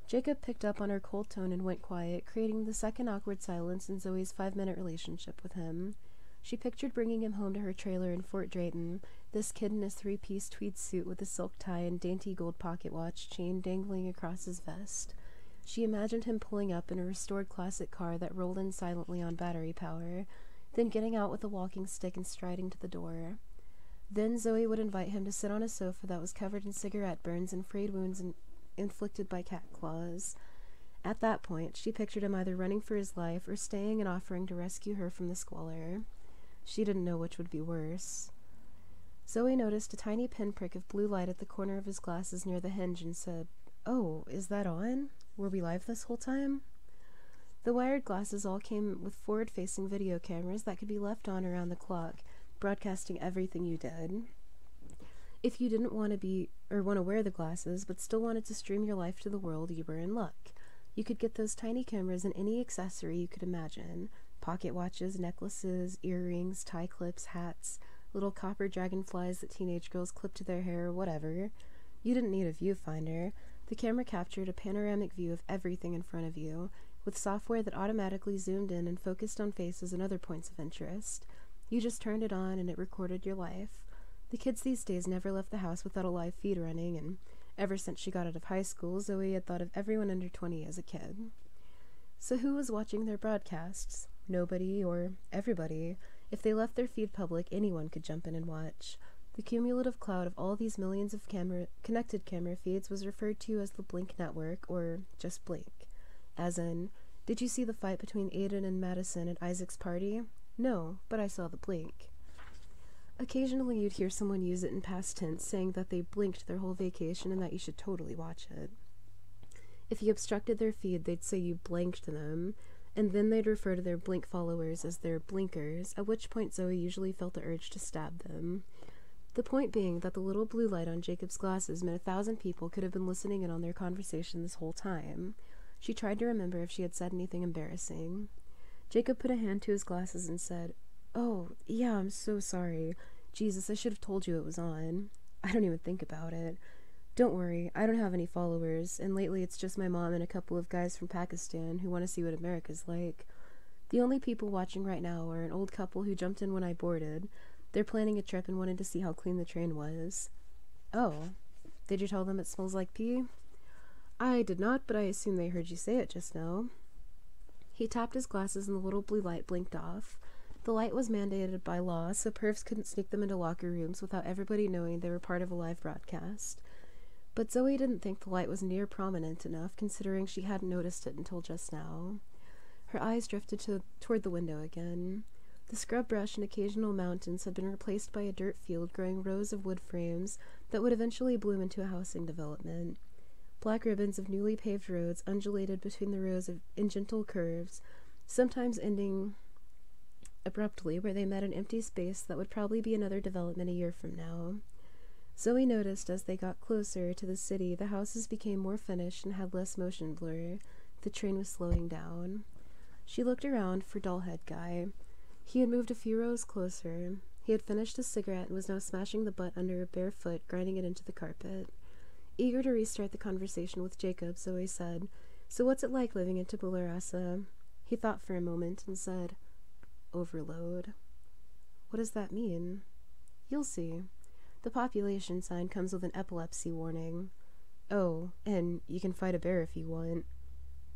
Jacob picked up on her cold tone and went quiet, creating the second awkward silence in Zoe's 5-minute relationship with him. She pictured bringing him home to her trailer in Fort Drayton, this kid in his 3-piece tweed suit with a silk tie and dainty gold pocket watch chain dangling across his vest. She imagined him pulling up in a restored classic car that rolled in silently on battery power, then getting out with a walking stick and striding to the door. Then Zoe would invite him to sit on a sofa that was covered in cigarette burns and frayed wounds inflicted by cat claws. At that point, she pictured him either running for his life or staying and offering to rescue her from the squalor. She didn't know which would be worse. Zoe noticed a tiny pinprick of blue light at the corner of his glasses near the hinge and said, "Oh, is that on? Were we live this whole time?" The wired glasses all came with forward-facing video cameras that could be left on around the clock, broadcasting everything you did. If you didn't want to wear the glasses, but still wanted to stream your life to the world, you were in luck. You could get those tiny cameras in any accessory you could imagine: pocket watches, necklaces, earrings, tie clips, hats, little copper dragonflies that teenage girls clip to their hair, whatever. You didn't need a viewfinder. The camera captured a panoramic view of everything in front of you, with software that automatically zoomed in and focused on faces and other points of interest. You just turned it on and it recorded your life. The kids these days never left the house without a live feed running, and ever since she got out of high school, Zoe had thought of everyone under 20 as a kid. So who was watching their broadcasts? Nobody, or everybody. If they left their feed public, anyone could jump in and watch. The cumulative cloud of all these millions of connected camera feeds was referred to as the Blink Network, or just Blink. As in, did you see the fight between Aiden and Madison at Isaac's party? No, but I saw the blink. Occasionally you'd hear someone use it in past tense, saying that they blinked their whole vacation and that you should totally watch it. If you obstructed their feed, they'd say you blanked them, and then they'd refer to their blink followers as their blinkers, at which point Zoe usually felt the urge to stab them. The point being that the little blue light on Jacob's glasses meant 1,000 people could have been listening in on their conversation this whole time. She tried to remember if she had said anything embarrassing. Jacob put a hand to his glasses and said, "Oh, yeah, I'm so sorry. Jesus, I should have told you it was on. I don't even think about it. Don't worry, I don't have any followers, and lately it's just my mom and a couple of guys from Pakistan who want to see what America's like. The only people watching right now are an old couple who jumped in when I boarded. They're planning a trip and wanted to see how clean the train was." "Oh, did you tell them it smells like pee?" "I did not, but I assume they heard you say it just now." He tapped his glasses and the little blue light blinked off. The light was mandated by law, so pervs couldn't sneak them into locker rooms without everybody knowing they were part of a live broadcast. But Zoe didn't think the light was near prominent enough, considering she hadn't noticed it until just now. Her eyes drifted toward the window again. The scrub brush and occasional mountains had been replaced by a dirt field growing rows of wood frames that would eventually bloom into a housing development. Black ribbons of newly paved roads undulated between the rows in gentle curves, sometimes ending abruptly where they met an empty space that would probably be another development a year from now. Zoe noticed as they got closer to the city, the houses became more finished and had less motion blur. The train was slowing down. She looked around for Dollhead Guy. He had moved a few rows closer. He had finished his cigarette and was now smashing the butt under a bare foot, grinding it into the carpet. Eager to restart the conversation with Jacob, Zoe said, "So what's it like living in Tabula Rasa?" He thought for a moment and said, "Overload." "What does that mean?" "You'll see. The population sign comes with an epilepsy warning." "Oh, and you can fight a bear if you want."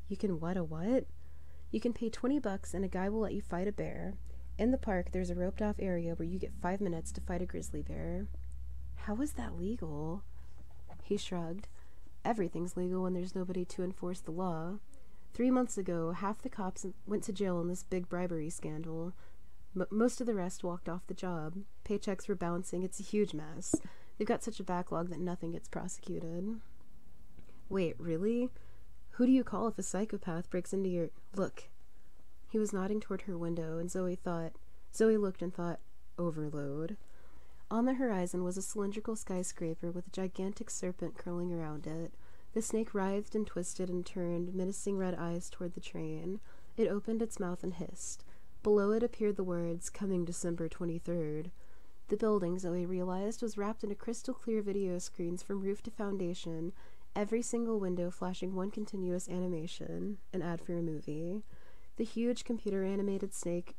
"You can what a what?" "You can pay $20 and a guy will let you fight a bear. In the park, there's a roped-off area where you get 5 minutes to fight a grizzly bear." "How is that legal?" He shrugged. "Everything's legal when there's nobody to enforce the law. 3 months ago, half the cops went to jail in this big bribery scandal. Most of the rest walked off the job. Paychecks were bouncing. It's a huge mess. They've got such a backlog that nothing gets prosecuted." "Wait, really? Who do you call if a psychopath breaks into your... Look." He was nodding toward her window, and Zoey looked and thought, "Overload." On the horizon was a cylindrical skyscraper with a gigantic serpent curling around it. The snake writhed and twisted and turned, menacing red eyes toward the train. It opened its mouth and hissed. Below it appeared the words, "Coming December 23rd." The building, Zoey realized, was wrapped in a crystal-clear video screens from roof to foundation, every single window flashing one continuous animation, an ad for a movie. The huge computer-animated snake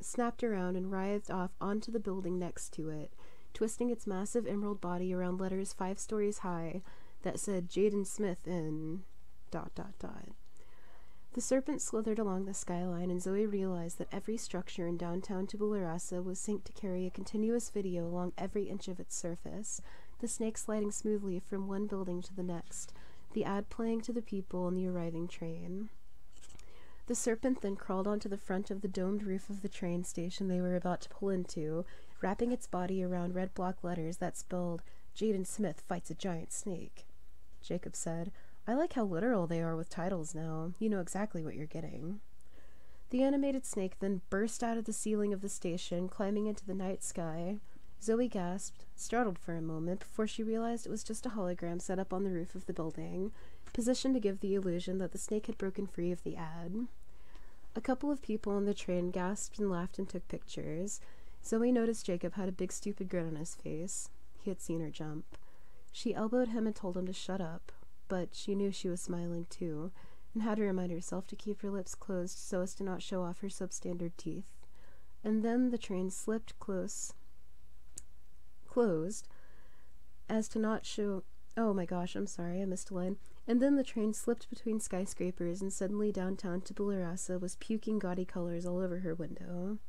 snapped around and writhed off onto the building next to it, twisting its massive emerald body around letters 5 stories high that said Jaden Smith in... ... The serpent slithered along the skyline, and Zoey realized that every structure in downtown Tabula Rasa was synced to carry a continuous video along every inch of its surface, the snake sliding smoothly from one building to the next, the ad playing to the people on the arriving train. The serpent then crawled onto the front of the domed roof of the train station they were about to pull into, wrapping its body around red block letters that spelled, "Jaden Smith fights a giant snake." Jacob said, "I like how literal they are with titles now. You know exactly what you're getting." The animated snake then burst out of the ceiling of the station, climbing into the night sky. Zoey gasped, startled for a moment, before she realized it was just a hologram set up on the roof of the building, positioned to give the illusion that the snake had broken free of the ad. A couple of people on the train gasped and laughed and took pictures. Zoey noticed Jacob had a big stupid grin on his face. He had seen her jump. She elbowed him and told him to shut up, but she knew she was smiling too, and had to remind herself to keep her lips closed so as to not show off her substandard teeth. And then the train slipped closed, as to not show... Oh my gosh, I'm sorry, I missed a line. And then the train slipped between skyscrapers, and suddenly downtown Tabula Rasa was puking gaudy colors all over her window.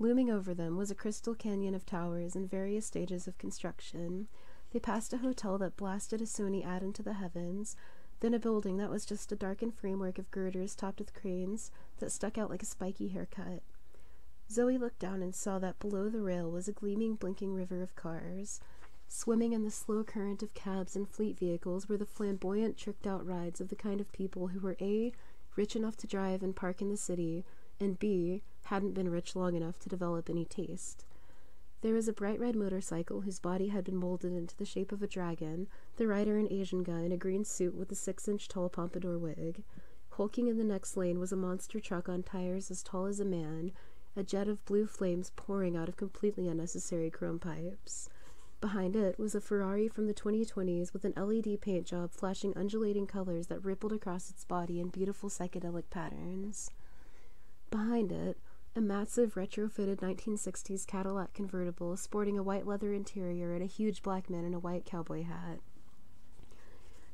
Looming over them was a crystal canyon of towers in various stages of construction. They passed a hotel that blasted a Sony ad into the heavens, then a building that was just a darkened framework of girders topped with cranes that stuck out like a spiky haircut. Zoey looked down and saw that below the rail was a gleaming, blinking river of cars. Swimming in the slow current of cabs and fleet vehicles were the flamboyant, tricked-out rides of the kind of people who were A, rich enough to drive and park in the city, and B, hadn't been rich long enough to develop any taste. There was a bright red motorcycle whose body had been molded into the shape of a dragon, the rider an Asian guy in a green suit with a 6-inch-tall pompadour wig. Hulking in the next lane was a monster truck on tires as tall as a man, a jet of blue flames pouring out of completely unnecessary chrome pipes. Behind it was a Ferrari from the 2020s with an LED paint job flashing undulating colors that rippled across its body in beautiful psychedelic patterns. Behind it, a massive retrofitted 1960s Cadillac convertible sporting a white leather interior and a huge black man in a white cowboy hat.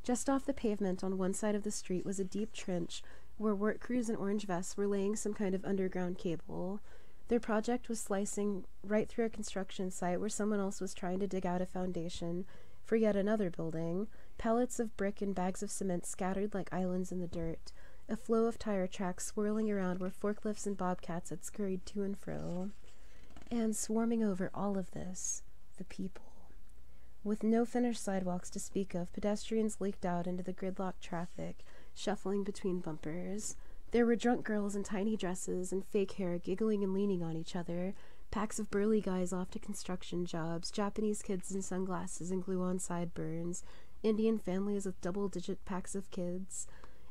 Just off the pavement on one side of the street was a deep trench where work crews in orange vests were laying some kind of underground cable. Their project was slicing right through a construction site where someone else was trying to dig out a foundation for yet another building, pallets of brick and bags of cement scattered like islands in the dirt, a flow of tire tracks swirling around where forklifts and bobcats had scurried to and fro. And swarming over all of this, the people. With no finished sidewalks to speak of, pedestrians leaked out into the gridlocked traffic, shuffling between bumpers. There were drunk girls in tiny dresses and fake hair giggling and leaning on each other, packs of burly guys off to construction jobs, Japanese kids in sunglasses and glue-on sideburns, Indian families with double-digit packs of kids.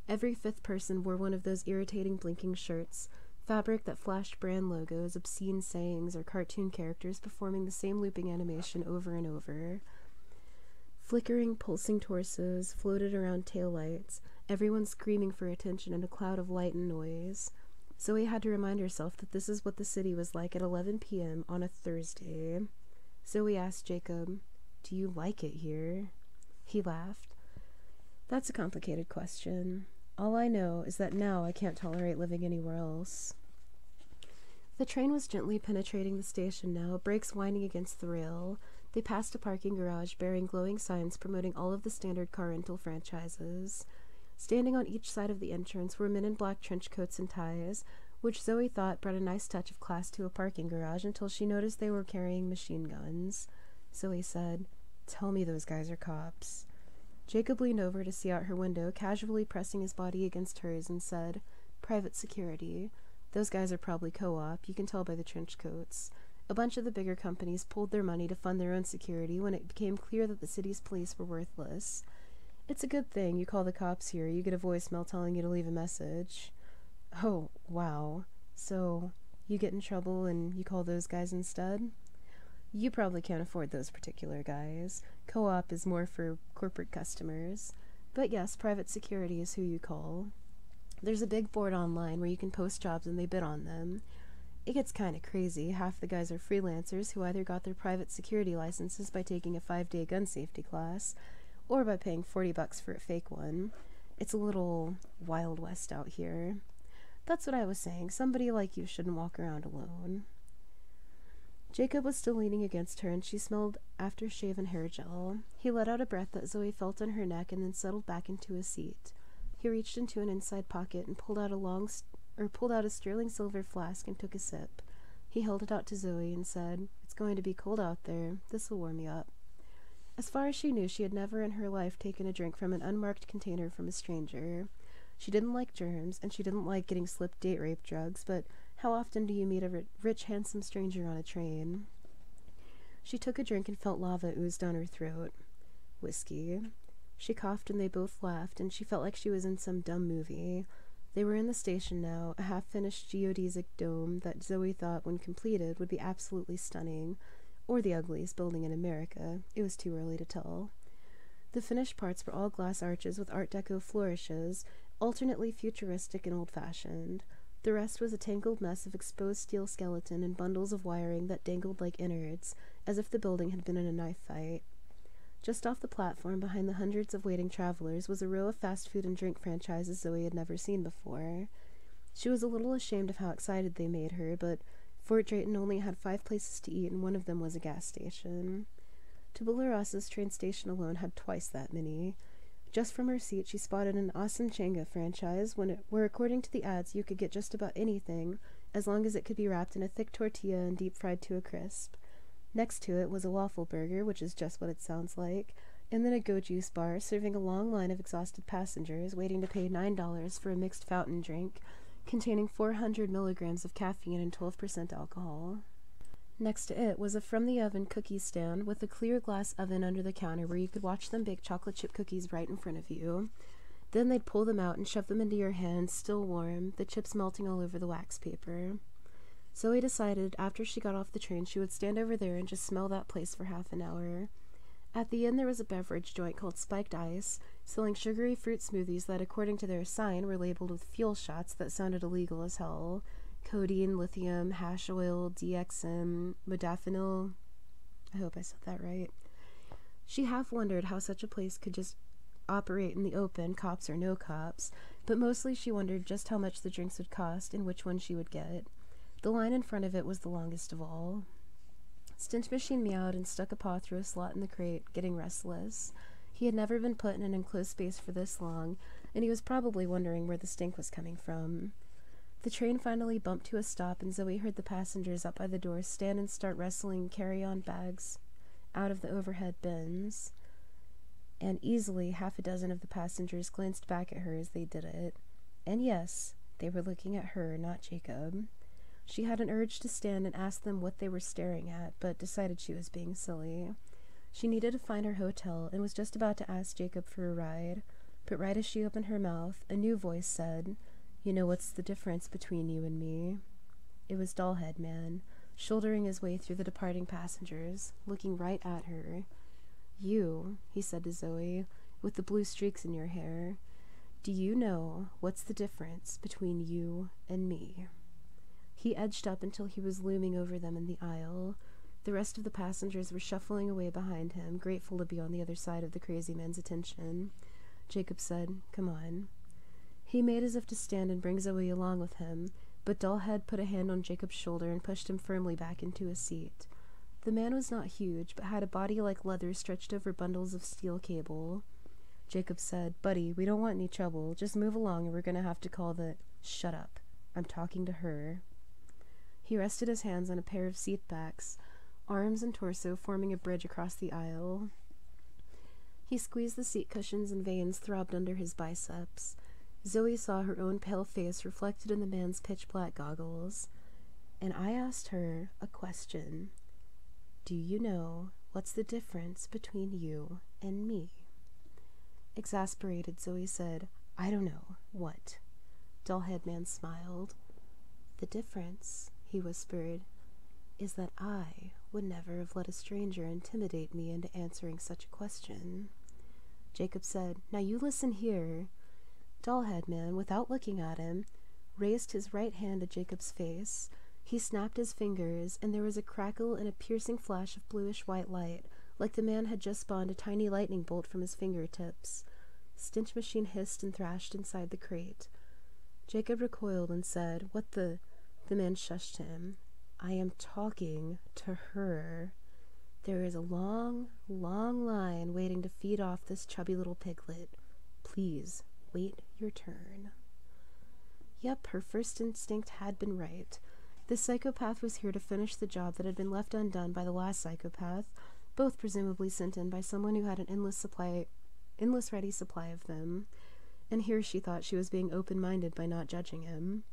Every 5th person wore one of those irritating blinking shirts, fabric that flashed brand logos, obscene sayings, or cartoon characters performing the same looping animation over and over. Flickering, pulsing torsos floated around taillights, everyone screaming for attention in a cloud of light and noise. Zoe had to remind herself that this is what the city was like at 11 p.m. on a Thursday. Zoe asked Jacob, "Do you like it here?" He laughed. "That's a complicated question. All I know is that now I can't tolerate living anywhere else." The train was gently penetrating the station now, brakes whining against the rail. They passed a parking garage bearing glowing signs promoting all of the standard car rental franchises. Standing on each side of the entrance were men in black trench coats and ties, which Zoe thought brought a nice touch of class to a parking garage until she noticed they were carrying machine guns. Zoe said, "Tell me those guys are cops." Jacob leaned over to see out her window, casually pressing his body against hers, and said, "Private security. Those guys are probably co-op, you can tell by the trench coats. A bunch of the bigger companies pulled their money to fund their own security when it became clear that the city's police were worthless. It's a good thing you call the cops here, you get a voicemail telling you to leave a message." "Oh, wow. So, you get in trouble and you call those guys instead?" "You probably can't afford those particular guys. Co-op is more for corporate customers. But yes, private security is who you call. There's a big board online where you can post jobs and they bid on them. It gets kind of crazy. Half the guys are freelancers who either got their private security licenses by taking a 5-day gun safety class or by paying $40 for a fake one. It's a little Wild West out here. That's what I was saying. Somebody like you shouldn't walk around alone." Jacob was still leaning against her, and she smelled after-shaven hair gel. He let out a breath that Zoe felt on her neck and then settled back into his seat. He reached into an inside pocket and pulled out a sterling silver flask and took a sip. He held it out to Zoe and said, "It's going to be cold out there. This will warm you up." As far as she knew, she had never in her life taken a drink from an unmarked container from a stranger. She didn't like germs, and she didn't like getting slipped date rape drugs, but how often do you meet a rich, handsome stranger on a train? She took a drink and felt lava ooze down her throat. Whiskey. She coughed and they both laughed, and she felt like she was in some dumb movie. They were in the station now, a half-finished geodesic dome that Zoe thought, when completed, would be absolutely stunning, or the ugliest building in America. It was too early to tell. The finished parts were all glass arches with Art Deco flourishes, alternately futuristic and old-fashioned. The rest was a tangled mess of exposed steel skeleton and bundles of wiring that dangled like innards, as if the building had been in a knife fight. Just off the platform, behind the hundreds of waiting travelers, was a row of fast food and drink franchises Zoe had never seen before. She was a little ashamed of how excited they made her, but Fort Drayton only had 5 places to eat, and one of them was a gas station. Tubula-Rosa's train station alone had twice that many. Just from her seat, she spotted an awesome Changa franchise, where according to the ads you could get just about anything, as long as it could be wrapped in a thick tortilla and deep-fried to a crisp. Next to it was a waffle burger, which is just what it sounds like, and then a go-juice bar serving a long line of exhausted passengers waiting to pay $9 for a mixed fountain drink containing 400 milligrams of caffeine and 12% alcohol. Next to it was a from-the-oven cookie stand with a clear glass oven under the counter where you could watch them bake chocolate chip cookies right in front of you. Then they'd pull them out and shove them into your hand, still warm, the chips melting all over the wax paper. Zoe decided after she got off the train she would stand over there and just smell that place for half an hour. At the end there was a beverage joint called Spiked Ice, selling sugary fruit smoothies that, according to their sign, were labeled with fuel shots that sounded illegal as hell. Codeine, lithium, hash oil, DXM, modafinil. I hope I said that right. She half wondered how such a place could just operate in the open, cops or no cops, but mostly she wondered just how much the drinks would cost and which one she would get. The line in front of it was the longest of all. Stench Machine meowed and stuck a paw through a slot in the crate, getting restless. He had never been put in an enclosed space for this long, and he was probably wondering where the stink was coming from. The train finally bumped to a stop, and Zoe heard the passengers up by the door stand and start wrestling carry-on bags out of the overhead bins. And easily half a dozen of the passengers glanced back at her as they did it. And yes, they were looking at her, not Jacob. She had an urge to stand and ask them what they were staring at, but decided she was being silly. She needed to find her hotel, and was just about to ask Jacob for a ride, but right as she opened her mouth, a new voice said, "You know what's the difference between you and me?" It was Dollhead Man, shouldering his way through the departing passengers, looking right at her. "You," he said to Zoe, "with the blue streaks in your hair. Do you know what's the difference between you and me? He edged up until he was looming over them in the aisle. The rest of the passengers were shuffling away behind him, grateful to be on the other side of the crazy man's attention. Jacob said, "Come on." He made as if to stand and bring Zoey along with him, but Dullhead put a hand on Jacob's shoulder and pushed him firmly back into a seat. The man was not huge, but had a body like leather stretched over bundles of steel cable. Jacob said, "Buddy, we don't want any trouble. Just move along and we're going to have to call the—" "Shut up. I'm talking to her." He rested his hands on a pair of seat backs, arms and torso forming a bridge across the aisle. He squeezed the seat cushions and veins throbbed under his biceps. Zoey saw her own pale face reflected in the man's pitch-black goggles. And I asked her a question. Do you know what's the difference between you and me? Exasperated, Zoey said, "I don't know. What?" Dullhead Man smiled. "The difference," he whispered, "is that I would never have let a stranger intimidate me into answering such a question." Jacob said, "Now you listen here." Dullhead Man, without looking at him, raised his right hand to Jacob's face. He snapped his fingers, and there was a crackle and a piercing flash of bluish-white light, like the man had just spawned a tiny lightning bolt from his fingertips. Stench Machine hissed and thrashed inside the crate. Jacob recoiled and said, "What the—" The man shushed him. "I am talking to her. There is a long, long line waiting to feed off this chubby little piglet. Please, wait your turn." Yep, her first instinct had been right. This psychopath was here to finish the job that had been left undone by the last psychopath, both presumably sent in by someone who had an endless ready supply of them. And here she thought she was being open-minded by not judging him.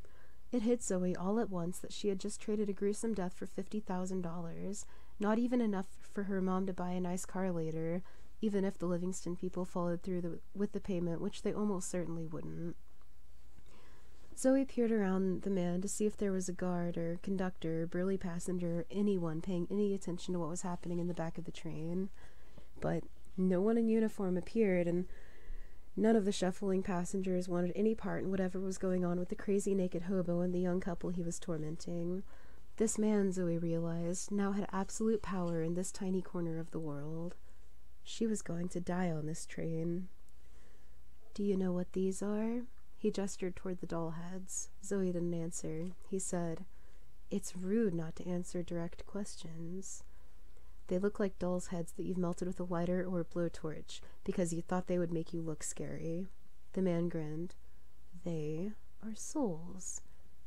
It hit Zoey all at once that she had just traded a gruesome death for $50,000, not even enough for her mom to buy a nice car later, even if the Livingston people followed through with the payment, which they almost certainly wouldn't. Zoey peered around the man to see if there was a guard or conductor, burly passenger, or anyone paying any attention to what was happening in the back of the train. But no one in uniform appeared, and none of the shuffling passengers wanted any part in whatever was going on with the crazy naked hobo and the young couple he was tormenting. This man, Zoey realized, now had absolute power in this tiny corner of the world. She was going to die on this train. "Do you know what these are?" He gestured toward the doll heads. Zoey didn't answer. He said, "It's rude not to answer direct questions. They look like doll's heads that you've melted with a lighter or a blowtorch because you thought they would make you look scary." The man grinned. "They are souls.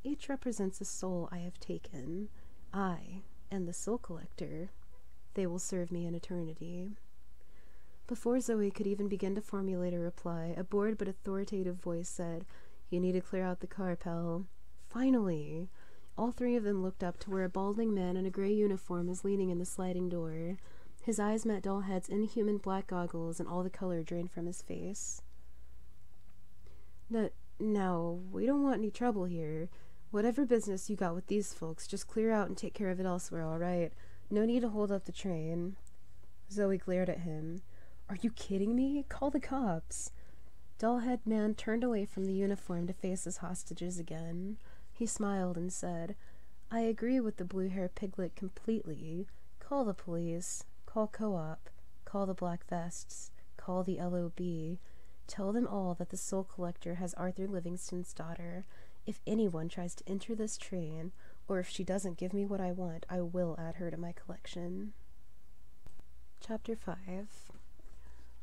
Each represents a soul I have taken. I am the soul collector. They will serve me in eternity." Before Zoey could even begin to formulate a reply, a bored but authoritative voice said, "You need to clear out the car, pal." Finally! All three of them looked up to where a balding man in a gray uniform was leaning in the sliding door. His eyes met Dullhead's inhuman black goggles, and all the color drained from his face. "Now, we don't want any trouble here. Whatever business you got with these folks, just clear out and take care of it elsewhere, all right? No need to hold up the train." Zoey glared at him. "Are you kidding me? Call the cops." Dullhead Man turned away from the uniform to face his hostages again. He smiled and said, "I agree with the blue-hair piglet completely. Call the police. Call Co-op. Call the Black Vests. Call the LOB. Tell them all that the Soul Collector has Arthur Livingston's daughter. If anyone tries to enter this train, or if she doesn't give me what I want, I will add her to my collection." Chapter 5.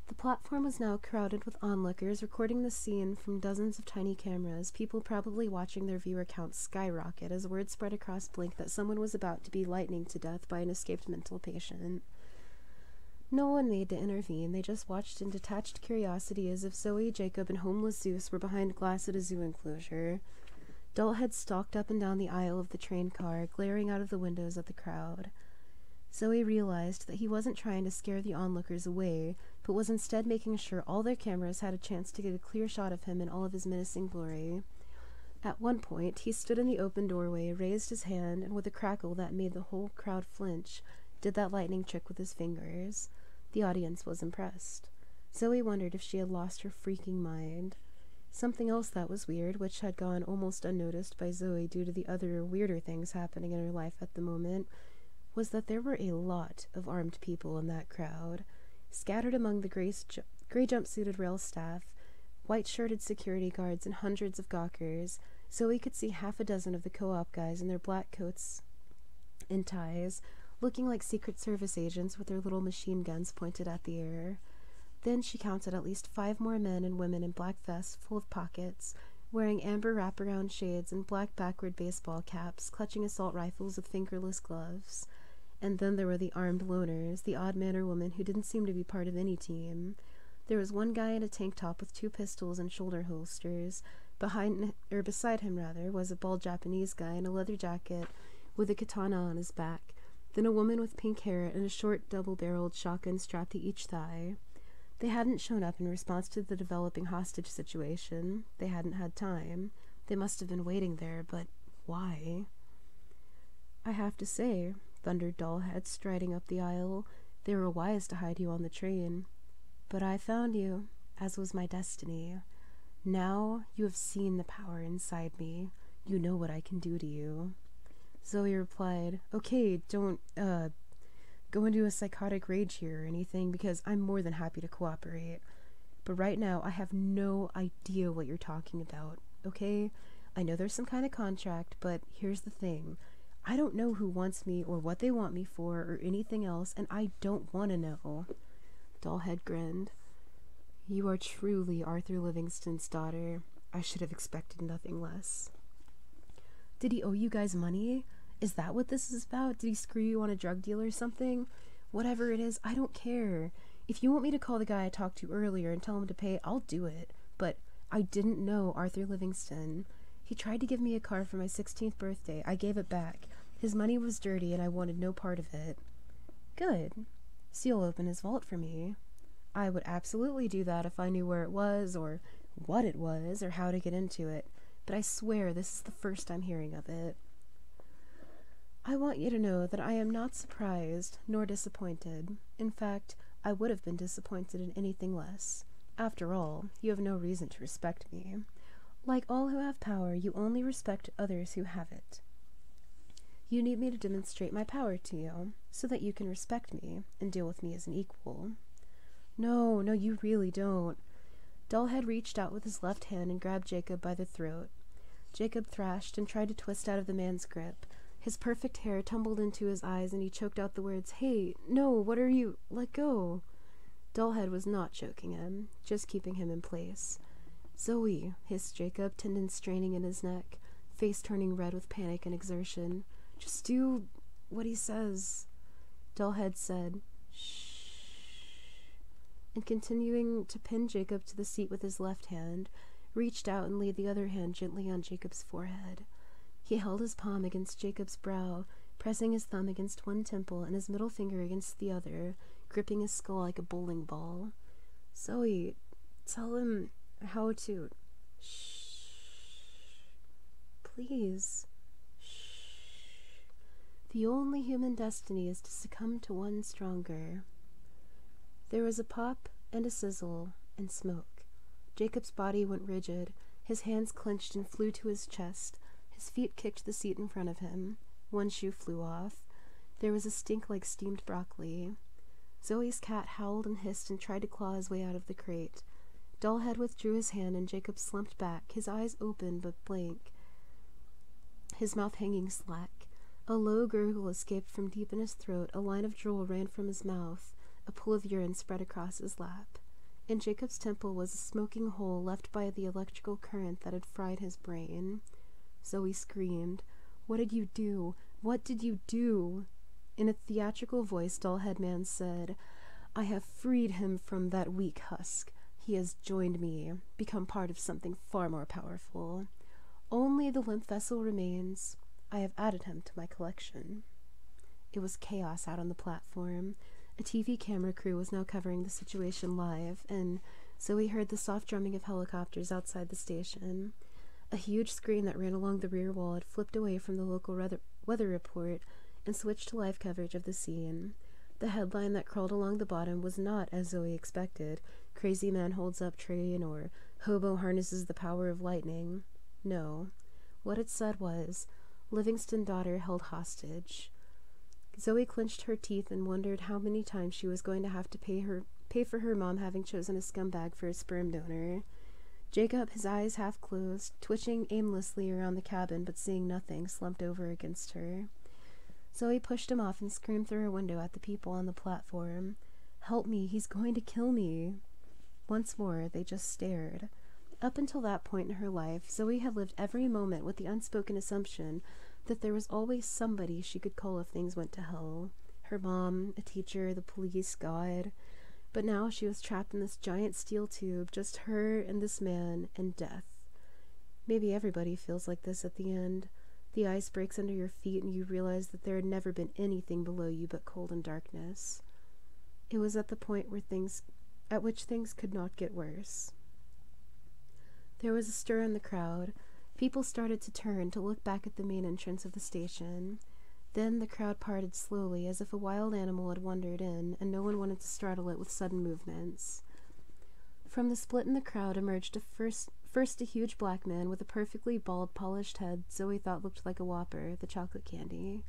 The platform was now crowded with onlookers recording the scene from dozens of tiny cameras, people probably watching their viewer counts skyrocket as word spread across Blink that someone was about to be lightninged to death by an escaped mental patient. No one made to intervene. They just watched in detached curiosity as if Zoey, Jacob, and homeless Zeus were behind glass at a zoo enclosure. Dullhead stalked up and down the aisle of the train car, glaring out of the windows at the crowd. Zoey realized that he wasn't trying to scare the onlookers away, but was instead making sure all their cameras had a chance to get a clear shot of him in all of his menacing glory. At one point, he stood in the open doorway, raised his hand, and with a crackle that made the whole crowd flinch, did that lightning trick with his fingers. The audience was impressed. Zoey wondered if she had lost her freaking mind. Something else that was weird, which had gone almost unnoticed by Zoey due to the other weirder things happening in her life at the moment, was that there were a lot of armed people in that crowd. Scattered among the gray jumpsuited rail staff, white-shirted security guards, and hundreds of gawkers, Zoey could see half a dozen of the co-op guys in their black coats and ties, looking like Secret Service agents with their little machine guns pointed at the air. Then she counted at least 5 more men and women in black vests full of pockets, wearing amber wraparound shades and black backward baseball caps, clutching assault rifles with fingerless gloves. And then there were the armed loners, the odd man or woman who didn't seem to be part of any team. There was one guy in a tank top with 2 pistols and shoulder holsters. Beside him, was a bald Japanese guy in a leather jacket with a katana on his back. Then a woman with pink hair and a short double-barreled shotgun strapped to each thigh. They hadn't shown up in response to the developing hostage situation. They hadn't had time. They must have been waiting there, but why? I have to say, thundered Dollhead, striding up the aisle, they were wise to hide you on the train. But I found you, as was my destiny. Now you have seen the power inside me. You know what I can do to you. Zoey replied, okay, don't, go into a psychotic rage here or anything, because I'm more than happy to cooperate. But right now, I have no idea what you're talking about, okay? I know there's some kind of contract, but here's the thing. I don't know who wants me or what they want me for or anything else, and I don't want to know. Dollhead grinned. You are truly Arthur Livingston's daughter. I should have expected nothing less. Did he owe you guys money? Is that what this is about? Did he screw you on a drug deal or something? Whatever it is, I don't care. If you want me to call the guy I talked to earlier and tell him to pay, I'll do it. But I didn't know Arthur Livingston. He tried to give me a car for my 16th birthday. I gave it back. His money was dirty and I wanted no part of it. Good. So you'll open his vault for me. I would absolutely do that if I knew where it was, or what it was, or how to get into it. But I swear this is the first I'm hearing of it. I want you to know that I am not surprised nor disappointed. In fact, I would have been disappointed in anything less. After all, you have no reason to respect me. Like all who have power, you only respect others who have it. You need me to demonstrate my power to you, so that you can respect me and deal with me as an equal. No, you really don't. Dollhead reached out with his left hand and grabbed Jacob by the throat. Jacob thrashed and tried to twist out of the man's grip. His perfect hair tumbled into his eyes and he choked out the words, Hey, no, what are you? Let go. Dollhead was not choking him, just keeping him in place. Zoey, hissed Jacob, tendons straining in his neck, face turning red with panic and exertion. Just do what he says. Dollhead said, Shh. And continuing to pin Jacob to the seat with his left hand, reached out and laid the other hand gently on Jacob's forehead. He held his palm against Jacob's brow, pressing his thumb against one temple and his middle finger against the other, gripping his skull like a bowling ball. Zoey, tell him how to... Shh. Please. Shh. The only human destiny is to succumb to one stronger. There was a pop and a sizzle and smoke. Jacob's body went rigid. His hands clenched and flew to his chest. His feet kicked the seat in front of him. One shoe flew off. There was a stink like steamed broccoli. Zoey's cat howled and hissed and tried to claw his way out of the crate. Dollhead withdrew his hand and Jacob slumped back, his eyes open but blank, his mouth hanging slack. A low gurgle escaped from deep in his throat. A line of drool ran from his mouth. A pool of urine spread across his lap. In Jacob's temple was a smoking hole left by the electrical current that had fried his brain. Zoey screamed. What did you do? What did you do? In a theatrical voice, Dollhead Man said, I have freed him from that weak husk. He has joined me, become part of something far more powerful. Only the limp vessel remains. I have added him to my collection. It was chaos out on the platform. A TV camera crew was now covering the situation live, and Zoey heard the soft drumming of helicopters outside the station. A huge screen that ran along the rear wall had flipped away from the local weather report and switched to live coverage of the scene. The headline that crawled along the bottom was not, as Zoey expected, Crazy Man Holds Up Train or Hobo harnesses the power of lightning. No. What it said was, Livingston daughter held hostage. Zoey clenched her teeth and wondered how many times she was going to have to pay for her mom having chosen a scumbag for a sperm donor. Jacob, his eyes half closed, twitching aimlessly around the cabin but seeing nothing, slumped over against her. Zoey pushed him off and screamed through her window at the people on the platform. "Help me, he's going to kill me." Once more, they just stared. Up until that point in her life, Zoey had lived every moment with the unspoken assumption that there was always somebody she could call if things went to hell. Her mom, a teacher, the police, God. But now she was trapped in this giant steel tube, just her and this man and death. Maybe everybody feels like this at the end. The ice breaks under your feet and you realize that there had never been anything below you but cold and darkness. It was at the point at which things could not get worse. There was a stir in the crowd. People started to turn to look back at the main entrance of the station. Then the crowd parted slowly, as if a wild animal had wandered in, and no one wanted to startle it with sudden movements. From the split in the crowd emerged first a huge black man with a perfectly bald, polished head Zoey thought looked like a Whopper, the chocolate candy.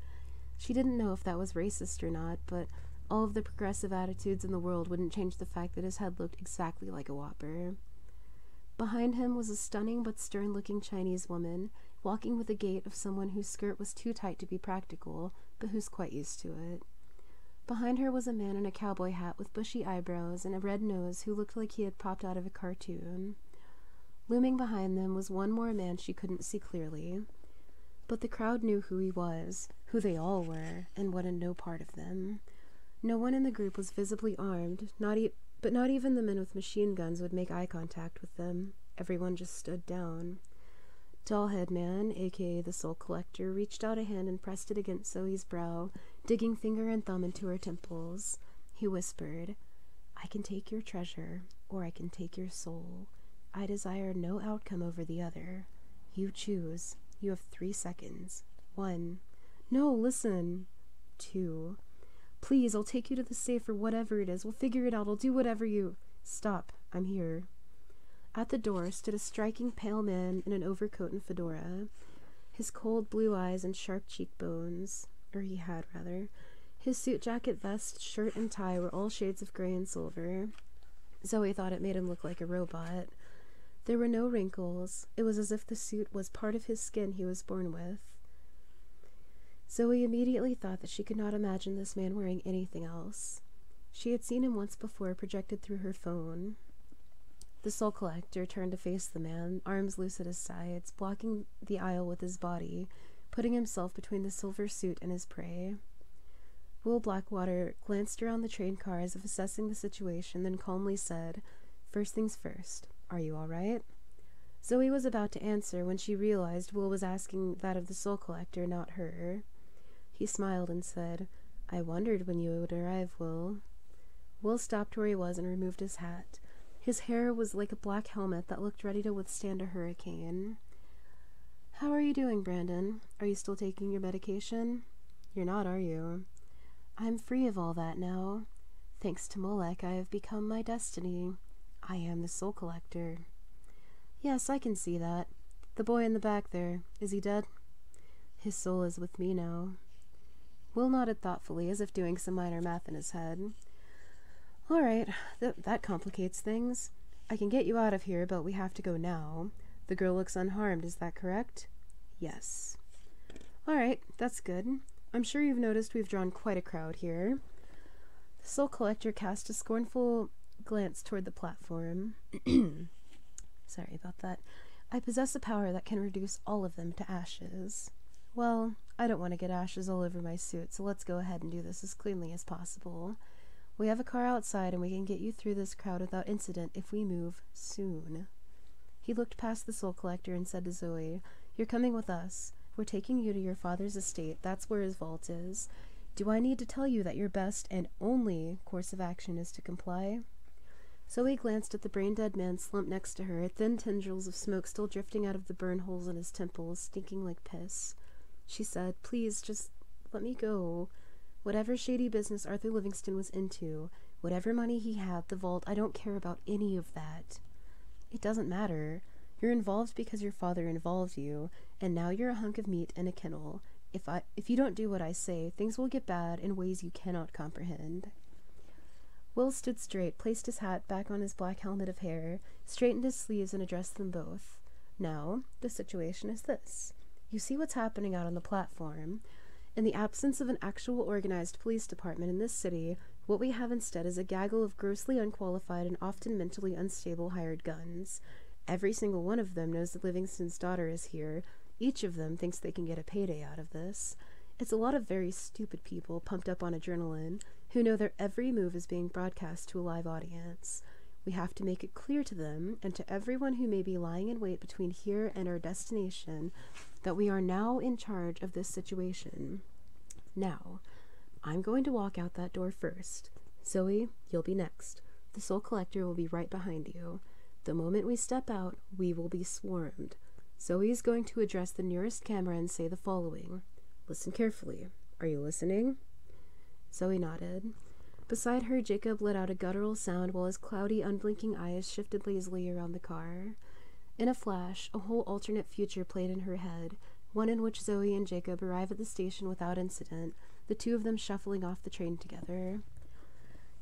She didn't know if that was racist or not, but all of the progressive attitudes in the world wouldn't change the fact that his head looked exactly like a Whopper. Behind him was a stunning but stern-looking Chinese woman, walking with the gait of someone whose skirt was too tight to be practical, but who's quite used to it. Behind her was a man in a cowboy hat with bushy eyebrows and a red nose who looked like he had popped out of a cartoon. Looming behind them was one more man she couldn't see clearly. But the crowd knew who he was, who they all were, and wanted no part of them. No one in the group was visibly armed, but not even the men with machine guns would make eye contact with them. Everyone just stood down. Dollhead Man, aka the Soul Collector, reached out a hand and pressed it against Zoey's brow, digging finger and thumb into her temples. He whispered, "I can take your treasure, or I can take your soul. I desire no outcome over the other. You choose. You have 3 seconds. 1. No, listen. 2. Please, I'll take you to the safe or whatever it is. We'll figure it out. I'll do whatever you... Stop. I'm here." At the door stood a striking pale man in an overcoat and fedora. His cold blue eyes and sharp cheekbones, or he had rather. His suit jacket, vest, shirt, and tie were all shades of gray and silver. Zoey thought it made him look like a robot. There were no wrinkles. It was as if the suit was part of his skin he was born with. Zoey immediately thought that she could not imagine this man wearing anything else. She had seen him once before projected through her phone. The Soul Collector turned to face the man, arms loose at his sides, blocking the aisle with his body, putting himself between the silver suit and his prey. Will Blackwater glanced around the train car as if assessing the situation, then calmly said, "First things first. Are you all right?" Zoey was about to answer when she realized Will was asking that of the Soul Collector, not her. He smiled and said, "I wondered when you would arrive, Will." Will stopped where he was and removed his hat. His hair was like a black helmet that looked ready to withstand a hurricane. "How are you doing, Brandon? Are you still taking your medication? You're not, are you?" "I'm free of all that now. Thanks to Molech, I have become my destiny. I am the Soul Collector." "Yes, I can see that. The boy in the back there, is he dead?" "His soul is with me now." Will nodded thoughtfully, as if doing some minor math in his head. "All right, that complicates things. I can get you out of here, but we have to go now. The girl looks unharmed, is that correct?" "Yes." "All right, that's good. I'm sure you've noticed we've drawn quite a crowd here." The Soul Collector cast a scornful glance toward the platform. "Sorry about that. I possess a power that can reduce all of them to ashes. Well, I don't want to get ashes all over my suit, so let's go ahead and do this as cleanly as possible. We have a car outside, and we can get you through this crowd without incident if we move soon." He looked past the Soul Collector and said to Zoey, "You're coming with us. We're taking you to your father's estate. That's where his vault is. Do I need to tell you that your best and only course of action is to comply?" Zoey glanced at the brain-dead man slumped next to her, thin tendrils of smoke still drifting out of the burn holes in his temples, stinking like piss. She said, "Please, just let me go. Whatever shady business Arthur Livingston was into, whatever money he had, the vault, I don't care about any of that." It doesn't matter. You're involved because your father involved you, and now you're a hunk of meat in a kennel. If you don't do what I say, things will get bad in ways you cannot comprehend." Will stood straight, placed his hat back on his black helmet of hair, straightened his sleeves, and addressed them both. "Now, the situation is this. You see what's happening out on the platform. In the absence of an actual organized police department in this city, what we have instead is a gaggle of grossly unqualified and often mentally unstable hired guns. Every single one of them knows that Livingston's daughter is here. Each of them thinks they can get a payday out of this. It's a lot of very stupid people pumped up on adrenaline who know their every move is being broadcast to a live audience. We have to make it clear to them and to everyone who may be lying in wait between here and our destination that we are now in charge of this situation. Now, I'm going to walk out that door first. Zoey, you'll be next. The Soul Collector will be right behind you. The moment we step out, we will be swarmed. Zoey is going to address the nearest camera and say the following. Listen carefully. Are you listening?" Zoey nodded. Beside her, Jacob let out a guttural sound while his cloudy, unblinking eyes shifted lazily around the car. In a flash, a whole alternate future played in her head, one in which Zoey and Jacob arrive at the station without incident, the two of them shuffling off the train together.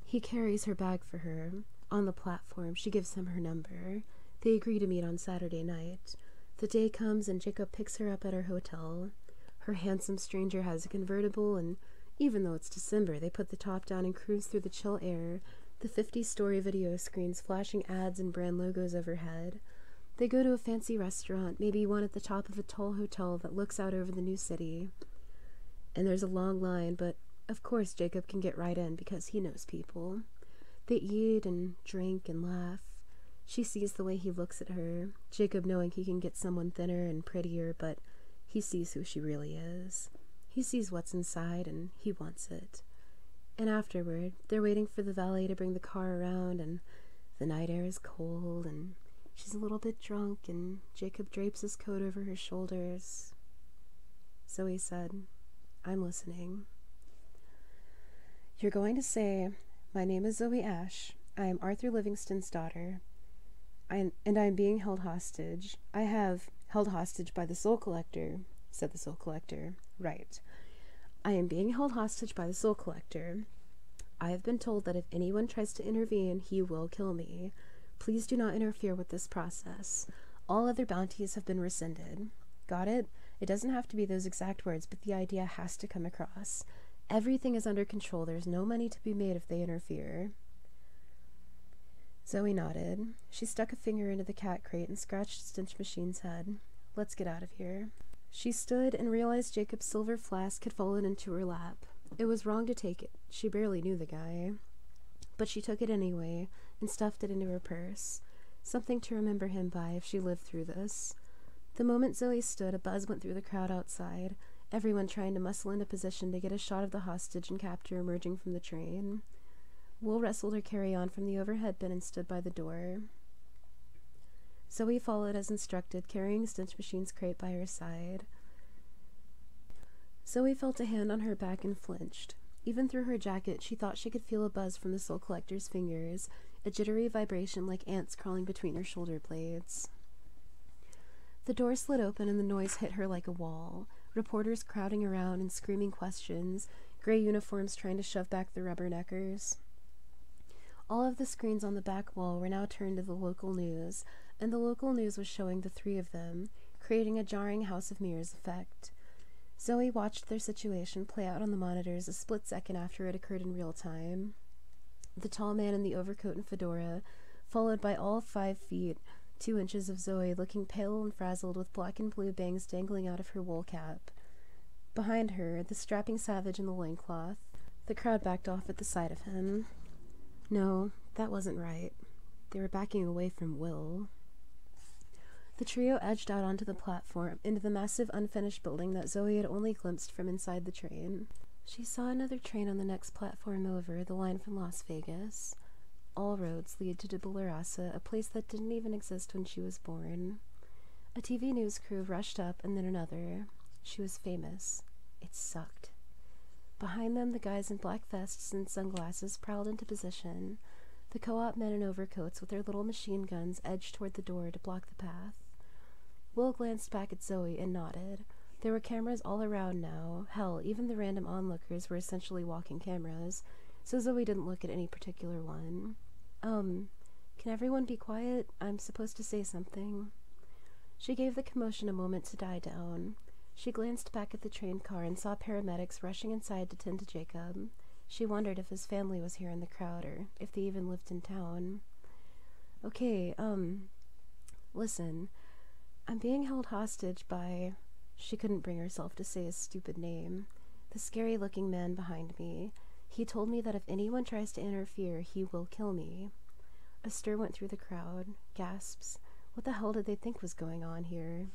He carries her bag for her. On the platform, she gives him her number. They agree to meet on Saturday night. The day comes and Jacob picks her up at her hotel. Her handsome stranger has a convertible, and even though it's December, they put the top down and cruise through the chill air, the 50-story video screens flashing ads and brand logos overhead. They go to a fancy restaurant, maybe one at the top of a tall hotel that looks out over the new city. And there's a long line, but of course Jacob can get right in because he knows people. They eat and drink and laugh. She sees the way he looks at her, Jacob knowing he can get someone thinner and prettier, but he sees who she really is. He sees what's inside, and he wants it. And afterward, they're waiting for the valet to bring the car around, and the night air is cold, and she's a little bit drunk, and Jacob drapes his coat over her shoulders. Zoey said, "I'm listening." "You're going to say, 'My name is Zoey Ash. I am Arthur Livingston's daughter. I am being held hostage. I have held hostage by the Soul Collector,'" said the Soul Collector. "Right. I am being held hostage by the Soul Collector. I have been told that if anyone tries to intervene, he will kill me. Please do not interfere with this process. All other bounties have been rescinded." Got it? It doesn't have to be those exact words, but the idea has to come across. Everything is under control. There's no money to be made if they interfere. Zoey nodded. She stuck a finger into the cat crate and scratched Stench Machine's head. "Let's get out of here." She stood and realized Jacob's silver flask had fallen into her lap. It was wrong to take it. She barely knew the guy. But she took it anyway and stuffed it into her purse. Something to remember him by if she lived through this. The moment Zoey stood, a buzz went through the crowd outside, everyone trying to muscle into position to get a shot of the hostage and captor emerging from the train. Will wrestled her carry-on from the overhead bin and stood by the door. Zoey followed as instructed, carrying Stench Machine's crate by her side. Zoey felt a hand on her back and flinched. Even through her jacket, she thought she could feel a buzz from the Soul Collector's fingers, a jittery vibration like ants crawling between her shoulder blades. The door slid open and the noise hit her like a wall. Reporters crowding around and screaming questions, gray uniforms trying to shove back the rubberneckers. All of the screens on the back wall were now turned to the local news, and the local news was showing the three of them, creating a jarring House of Mirrors effect. Zoey watched their situation play out on the monitors a split second after it occurred in real time. The tall man in the overcoat and fedora, followed by all 5 feet, 2 inches of Zoey, looking pale and frazzled with black and blue bangs dangling out of her wool cap. Behind her, the strapping savage in the loincloth. The crowd backed off at the sight of him. No, that wasn't right. They were backing away from Will. The trio edged out onto the platform, into the massive unfinished building that Zoey had only glimpsed from inside the train. She saw another train on the next platform over, the line from Las Vegas. All roads lead to Tabula Rasa, a place that didn't even exist when she was born. A TV news crew rushed up, and then another. She was famous. It sucked. Behind them, the guys in black vests and sunglasses prowled into position. The co-op men in overcoats with their little machine guns edged toward the door to block the path. Will glanced back at Zoey and nodded. There were cameras all around now. Hell, even the random onlookers were essentially walking cameras, so Zoey didn't look at any particular one. Can everyone be quiet? I'm supposed to say something. She gave the commotion a moment to die down. She glanced back at the train car and saw paramedics rushing inside to tend to Jacob. She wondered if his family was here in the crowd, or if they even lived in town. Okay, listen. I'm being held hostage by... She couldn't bring herself to say his stupid name. The scary-looking man behind me. He told me that if anyone tries to interfere, he will kill me. A stir went through the crowd. Gasps. What the hell did they think was going on here?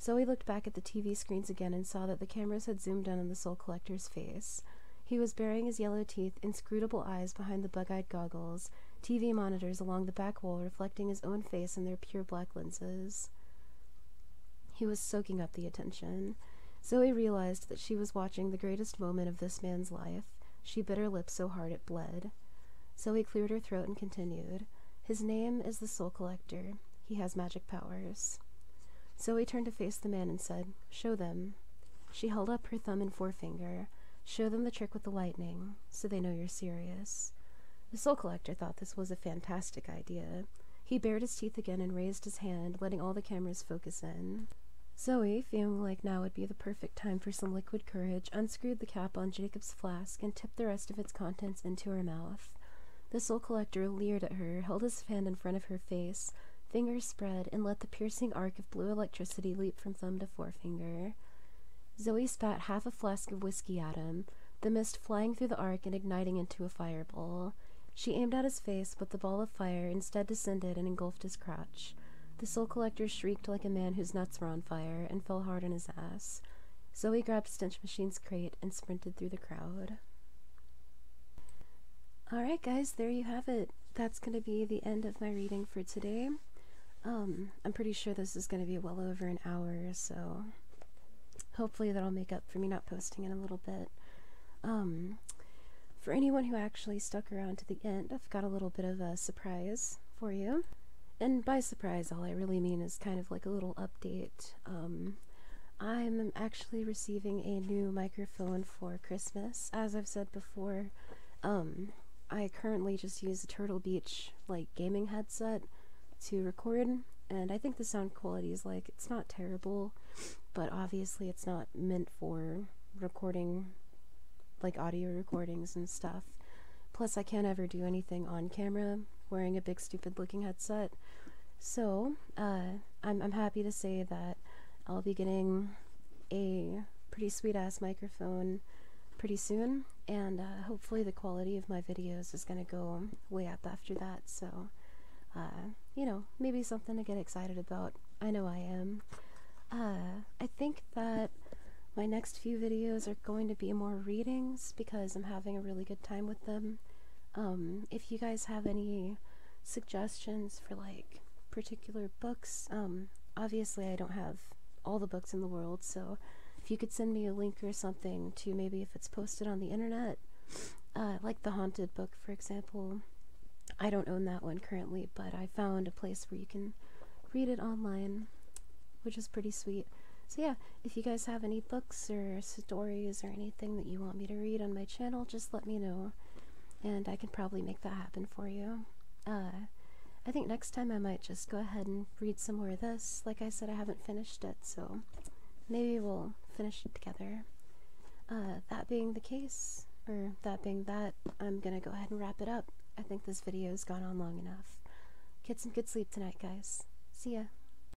Zoey looked back at the TV screens again and saw that the cameras had zoomed in on the Soul Collector's face. He was burying his yellow teeth, inscrutable eyes behind the bug-eyed goggles, TV monitors along the back wall reflecting his own face in their pure black lenses. He was soaking up the attention. Zoey realized that she was watching the greatest moment of this man's life. She bit her lip so hard it bled. Zoey cleared her throat and continued. His name is the Soul Collector. He has magic powers. Zoey turned to face the man and said, "Show them." She held up her thumb and forefinger. "Show them the trick with the lightning, so they know you're serious." The Soul Collector thought this was a fantastic idea. He bared his teeth again and raised his hand, letting all the cameras focus in. Zoey, feeling like now would be the perfect time for some liquid courage, unscrewed the cap on Jacob's flask and tipped the rest of its contents into her mouth. The Soul Collector leered at her, held his hand in front of her face, fingers spread, and let the piercing arc of blue electricity leap from thumb to forefinger. Zoey spat half a flask of whiskey at him, the mist flying through the arc and igniting into a fireball. She aimed at his face, but the ball of fire instead descended and engulfed his crotch. The Soul Collector shrieked like a man whose nuts were on fire and fell hard on his ass. Zoey grabbed Stench Machine's crate and sprinted through the crowd. Alright guys, there you have it. That's going to be the end of my reading for today. I'm pretty sure this is going to be well over an hour, so hopefully that'll make up for me not posting in a little bit. For anyone who actually stuck around to the end, I've got a little bit of a surprise for you. And by surprise, all I really mean is kind of like a little update. I'm actually receiving a new microphone for Christmas. As I've said before, I currently just use a Turtle Beach, like, gaming headset to record, and I think the sound quality is, like, it's not terrible, but obviously it's not meant for recording, like, audio recordings and stuff. Plus, I can't ever do anything on camera wearing a big stupid looking headset. So, I'm happy to say that I'll be getting a pretty sweet ass microphone pretty soon, and hopefully the quality of my videos is gonna go way up after that, so you know, maybe something to get excited about. I know I am. I think that my next few videos are going to be more readings because I'm having a really good time with them. If you guys have any suggestions for, like, particular books, obviously I don't have all the books in the world, so if you could send me a link or something to maybe if it's posted on the internet, like the Haunted book, for example. I don't own that one currently, but I found a place where you can read it online, which is pretty sweet. So yeah, if you guys have any books or stories or anything that you want me to read on my channel, just let me know, and I can probably make that happen for you. I think next time I might just go ahead and read some more of this. Like I said, I haven't finished it, so maybe we'll finish it together. That being the case, or that being that, I'm gonna go ahead and wrap it up. I think this video's gone on long enough. Get some good sleep tonight, guys. See ya.